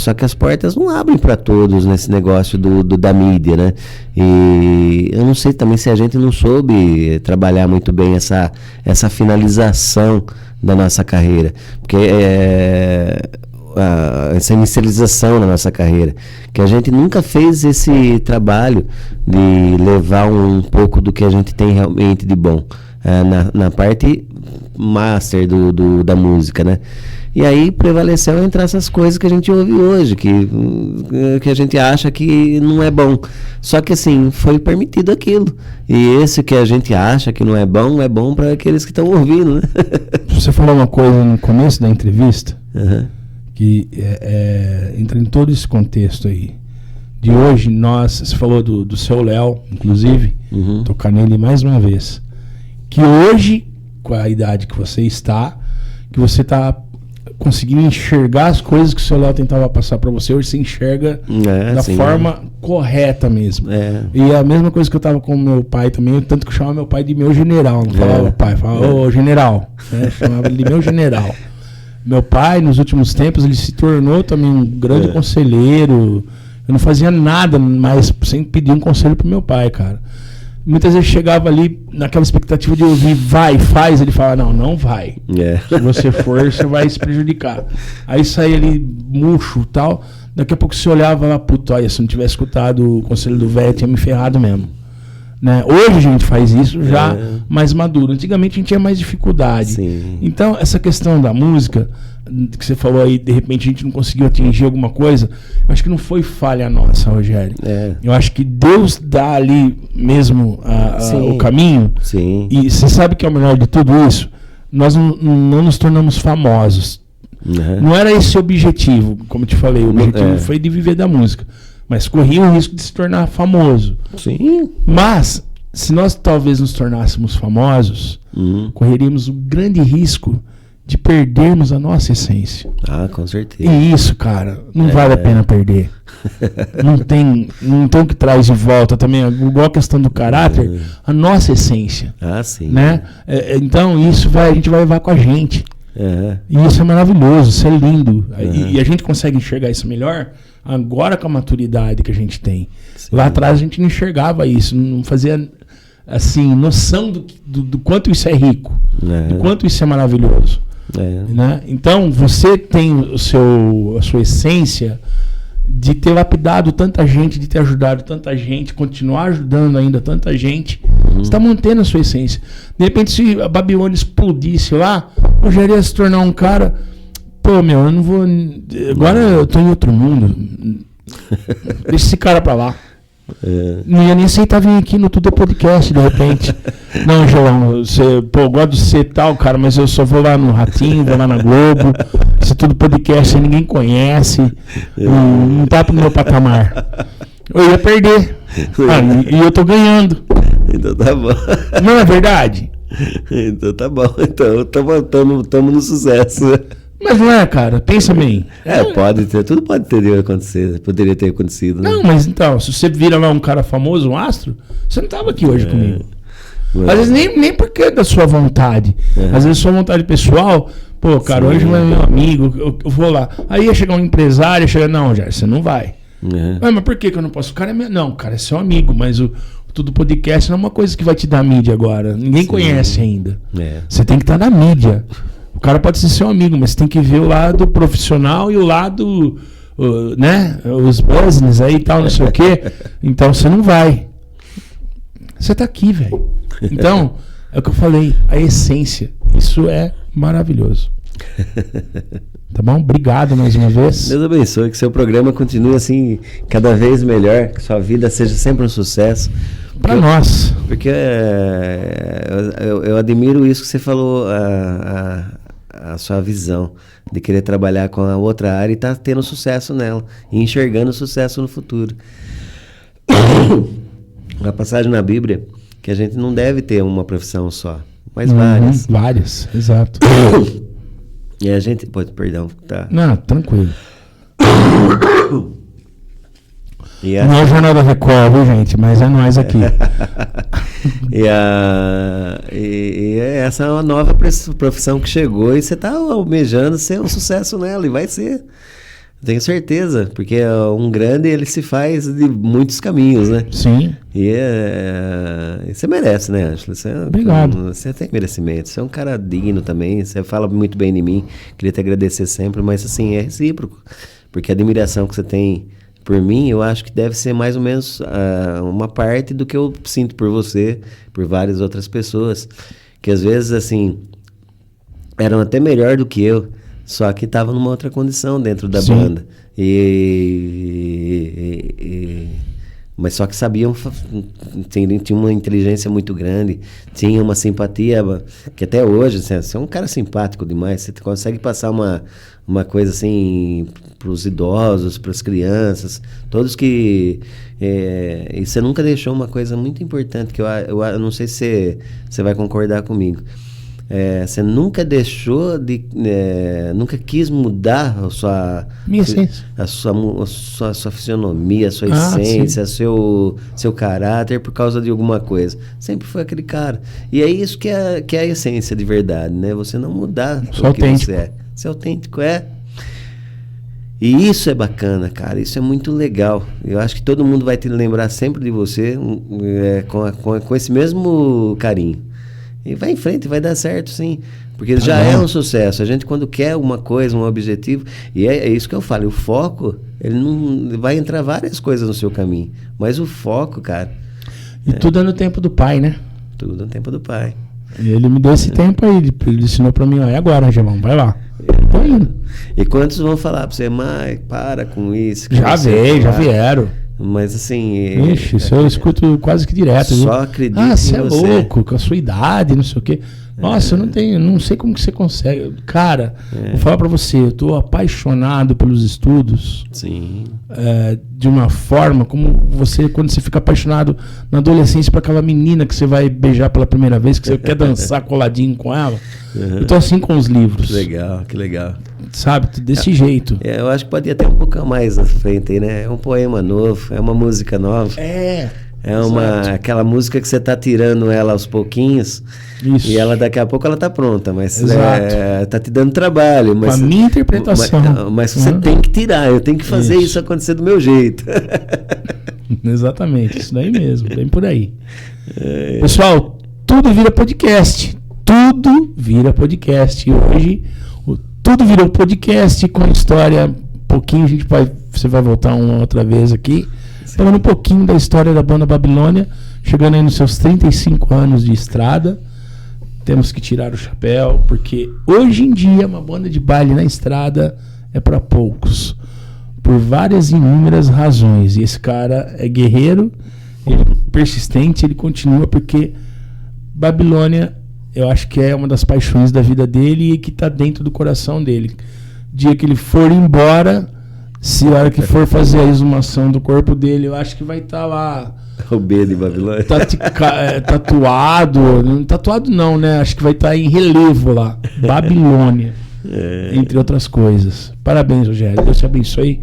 Só que as portas não abrem para todos nesse negócio da mídia, né? E eu não sei também se a gente não soube trabalhar muito bem essa finalização da nossa carreira. Porque essa inicialização na nossa carreira, que a gente nunca fez esse trabalho de levar um pouco do que a gente tem realmente de bom na parte master da música, né? E aí prevaleceu entre essas coisas que a gente ouve hoje, que a gente acha que não é bom. Só que assim, foi permitido aquilo. E esse que a gente acha que não é bom para aqueles que estão ouvindo, né? Você falou uma coisa no começo da entrevista, que entra em todo esse contexto aí. De hoje, você falou do seu Léo, inclusive, tocar nele mais uma vez. Que hoje, com a idade que você está conseguindo enxergar as coisas que o seu Léo tentava passar para você, hoje você enxerga da forma correta mesmo. E a mesma coisa que eu tava com o meu pai também, tanto que eu chamava meu pai de meu general, não falava pai, falava ô general, né? Chamava ele de meu general. Meu pai, nos últimos tempos, ele se tornou também um grande conselheiro. Eu não fazia nada mais sem pedir um conselho pro meu pai, cara. Muitas vezes chegava ali naquela expectativa de ouvir, vai, faz, ele fala, não vai. Se você for, você vai se prejudicar. Aí saía ali murcho e tal, daqui a pouco você olhava lá, puta, olha, se não tivesse escutado o conselho do velho, tinha me ferrado mesmo. Né? Hoje a gente faz isso já mais maduro. Antigamente a gente tinha mais dificuldade. Sim. Então, essa questão da música, que você falou aí, de repente a gente não conseguiu atingir alguma coisa, eu acho que não foi falha nossa, Rogério. Eu acho que Deus dá ali mesmo o caminho. Sim. E você sabe que é o melhor de tudo isso? Nós não nos tornamos famosos. Não era esse o objetivo, como eu te falei. O objetivo foi de viver da música. Mas corria o risco de se tornar famoso. Sim. Mas, se nós talvez nos tornássemos famosos, correríamos o grande risco de perdermos a nossa essência. Com certeza. E isso, cara, não vale a pena perder. Não tem o que traz de volta também, igual a questão do caráter, a nossa essência. Sim. Né? Então, isso a gente vai levar com a gente. E isso é maravilhoso, isso é lindo. E a gente consegue enxergar isso melhor agora com a maturidade que a gente tem. Sim. Lá atrás a gente não enxergava isso, não fazia assim, noção do quanto isso é rico, do quanto isso é maravilhoso. Né? Então você tem a sua essência de ter lapidado tanta gente, de ter ajudado tanta gente, continuar ajudando ainda tanta gente. Você está mantendo a sua essência. De repente, se a Babilônia explodisse lá, eu já iria se tornar um cara. Pô, eu não vou. Agora eu tô em outro mundo. Deixa esse cara pra lá. Não ia nem aceitar vir aqui no Tudo Podcast, de repente. Não, João, eu gosto de ser tal, cara, mas eu só vou lá no Ratinho, vou lá na Globo. Esse Tudo Podcast ninguém conhece. Não tá pro meu patamar. Eu ia perder. E eu tô ganhando. Então tá bom. Não é verdade? Então tá bom. Então tamo no sucesso. Mas não é, cara, pensa bem. Tudo pode ter acontecido, poderia ter acontecido, né? Não, mas então, se você vira lá um cara famoso, um astro, você não tava aqui hoje comigo. Às vezes nem porque é da sua vontade. Às vezes sua vontade pessoal, pô, cara, hoje não é meu amigo, eu vou lá. Aí ia chegar um empresário, não, já, você não vai. Mas por que eu não posso? O cara é meu. Não, cara, é seu amigo, mas o Tudo Podcast não é uma coisa que vai te dar mídia agora. Ninguém conhece ainda. Você tem que estar na mídia. O cara pode ser seu amigo, mas tem que ver o lado profissional e o lado, né? Os business aí e tal, não sei o quê. Então você não vai. Você tá aqui, velho. Então, é o que eu falei, a essência. Isso é maravilhoso. Tá bom? Obrigado mais uma vez. Deus abençoe, que seu programa continue assim, cada vez melhor, que sua vida seja sempre um sucesso. Para nós. Porque eu admiro isso que você falou, a sua visão de querer trabalhar com a outra área e tá tendo sucesso nela, e enxergando sucesso no futuro. Uma passagem na Bíblia que a gente não deve ter uma profissão só, mas várias. Várias, exato. E a gente... Perdão, tá. Não, tranquilo. E não é o Jornal da Record, viu, gente? Mas é nós aqui. E essa é uma nova profissão que chegou e você está almejando ser um sucesso nela, e vai ser. Tenho certeza, porque um grande ele se faz de muitos caminhos, né? Sim. E você merece, né, Ângelo? Obrigado. Você tem merecimento, você é um cara digno também, você fala muito bem de mim, queria te agradecer sempre, mas assim, é recíproco, porque a admiração que você tem por mim, eu acho que deve ser mais ou menos uma parte do que eu sinto por você, por várias outras pessoas, que às vezes, assim, eram até melhor do que eu, só que estavam numa outra condição dentro da Sim. banda. Mas só que sabiam, tinha uma inteligência muito grande, tinha uma simpatia, que até hoje, você é um cara simpático demais, você consegue passar uma coisa assim para os idosos, para as crianças, todos que... e você nunca deixou uma coisa muito importante, que eu não sei se você vai concordar comigo. Você nunca deixou de... nunca quis mudar a sua... Minha essência. A sua fisionomia, a sua essência, seu caráter por causa de alguma coisa. Sempre foi aquele cara. E é isso que é a essência de verdade, né? Você não mudar o que autêntico. você é. Ser autêntico, E isso é bacana, cara. Isso é muito legal. Eu acho que todo mundo vai te lembrar sempre de você com esse mesmo carinho. E vai em frente, vai dar certo, sim. Porque já é um sucesso. A gente, quando quer uma coisa, um objetivo... E é isso que eu falo. O foco, ele não... Vai entrar várias coisas no seu caminho. Mas o foco, cara... E tudo é no tempo do pai, né? Tudo no tempo do pai. E ele me deu esse tempo aí. Ele ensinou pra mim, ó. É agora, Angelão. Vai lá. Tô indo. E quantos vão falar pra você, mãe, para com isso? Já vieram. Mas assim... Ixi, isso eu escuto quase que direto. Só acredito em você é você. louco, com a sua idade, não sei o quê. Nossa, eu não sei como que você consegue. Cara, vou falar pra você, eu tô apaixonado pelos estudos. Sim. De uma forma como você, quando você fica apaixonado na adolescência por aquela menina que você vai beijar pela primeira vez, que você quer dançar coladinho com ela. Eu tô assim com os livros. Que legal. Sabe, desse jeito. Eu acho que pode ir até um pouco mais à frente aí, né? É um poema novo, é uma música nova. É aquela música que você tá tirando ela aos pouquinhos. Isso. E ela daqui a pouco ela tá pronta, mas Exato. tá te dando trabalho. Mas, com a minha interpretação. Mas você tem que tirar, eu tenho que fazer isso acontecer do meu jeito. Exatamente, isso daí mesmo, bem por aí. Pessoal, tudo vira podcast. Tudo vira podcast. E hoje, tudo virou podcast com a história. Um pouquinho, você vai voltar uma outra vez aqui. Falando um pouquinho da história da banda Babilônia, chegando aí nos seus 35 anos de estrada. Temos que tirar o chapéu, porque hoje em dia uma banda de baile na estrada é para poucos, por várias e inúmeras razões. E esse cara é guerreiro, ele é persistente, ele continua, porque Babilônia, eu acho que é uma das paixões da vida dele e que está dentro do coração dele. Dia que ele for embora, se a hora que for fazer a exumação do corpo dele, eu acho que vai estar lá o B de Babilônia. Tatuado. Tatuado não, né? Acho que vai estar em relevo lá. Babilônia. Entre outras coisas. Parabéns, Rogério. Deus te abençoe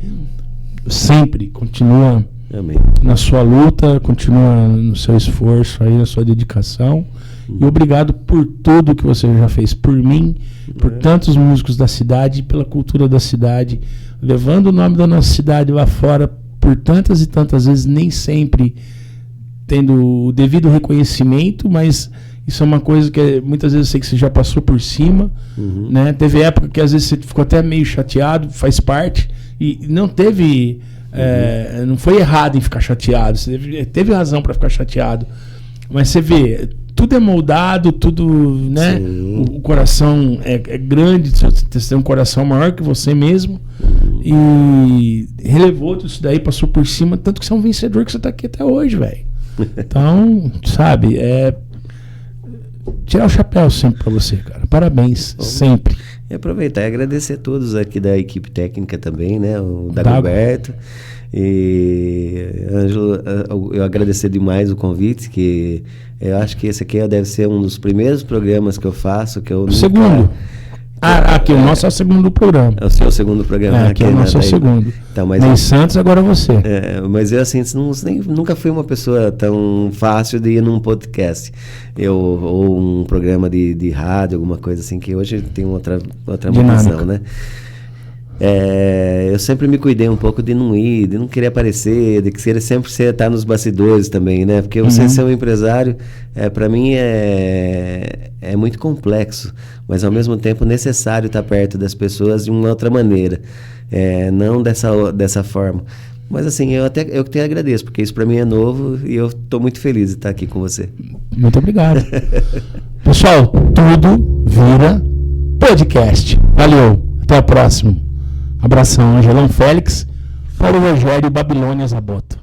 sempre. Continua Amém. Na sua luta, continua no seu esforço aí, na sua dedicação. E obrigado por tudo que você já fez por mim, por tantos músicos da cidade, pela cultura da cidade, levando o nome da nossa cidade lá fora por tantas e tantas vezes, nem sempre tendo o devido reconhecimento, mas Isso é uma coisa que muitas vezes eu sei que você já passou por cima, né? Teve época que às vezes você ficou até meio chateado, faz parte, e não teve... não foi errado em ficar chateado, você teve razão para ficar chateado, mas você vê, tudo é moldado, tudo, né? O coração é grande, você tem um coração maior que você mesmo, e relevou tudo isso daí, passou por cima, tanto que você é um vencedor que você tá aqui até hoje, velho. Então, sabe, tirar o chapéu sempre pra você, cara. Parabéns, sempre. E aproveitar e agradecer a todos aqui da equipe técnica também, né? O Dagoberto. E Ângelo, eu agradecer demais o convite, que eu acho que esse aqui deve ser um dos primeiros programas que eu faço, que eu nunca... Segundo. Aqui o nosso é o segundo programa. É o seu segundo programa. Aqui o nosso é o segundo. Então, mas em Santos, agora você. Mas eu, assim, nunca fui uma pessoa tão fácil de ir num podcast. Ou um programa de rádio, alguma coisa assim, que hoje tem outra visão, né? Eu sempre me cuidei um pouco de não ir, de não querer aparecer, de querer sempre estar nos bastidores também, né? Porque você ser um empresário, para mim é muito complexo, mas ao mesmo tempo necessário estar perto das pessoas de uma outra maneira, não dessa forma. Mas assim, eu te agradeço, porque isso para mim é novo e eu estou muito feliz de estar aqui com você. Muito obrigado. Pessoal, tudo vira podcast. Valeu, até a próxima. Abração, Angelão Félix, Paulo Rogério, Babilônia Zabota.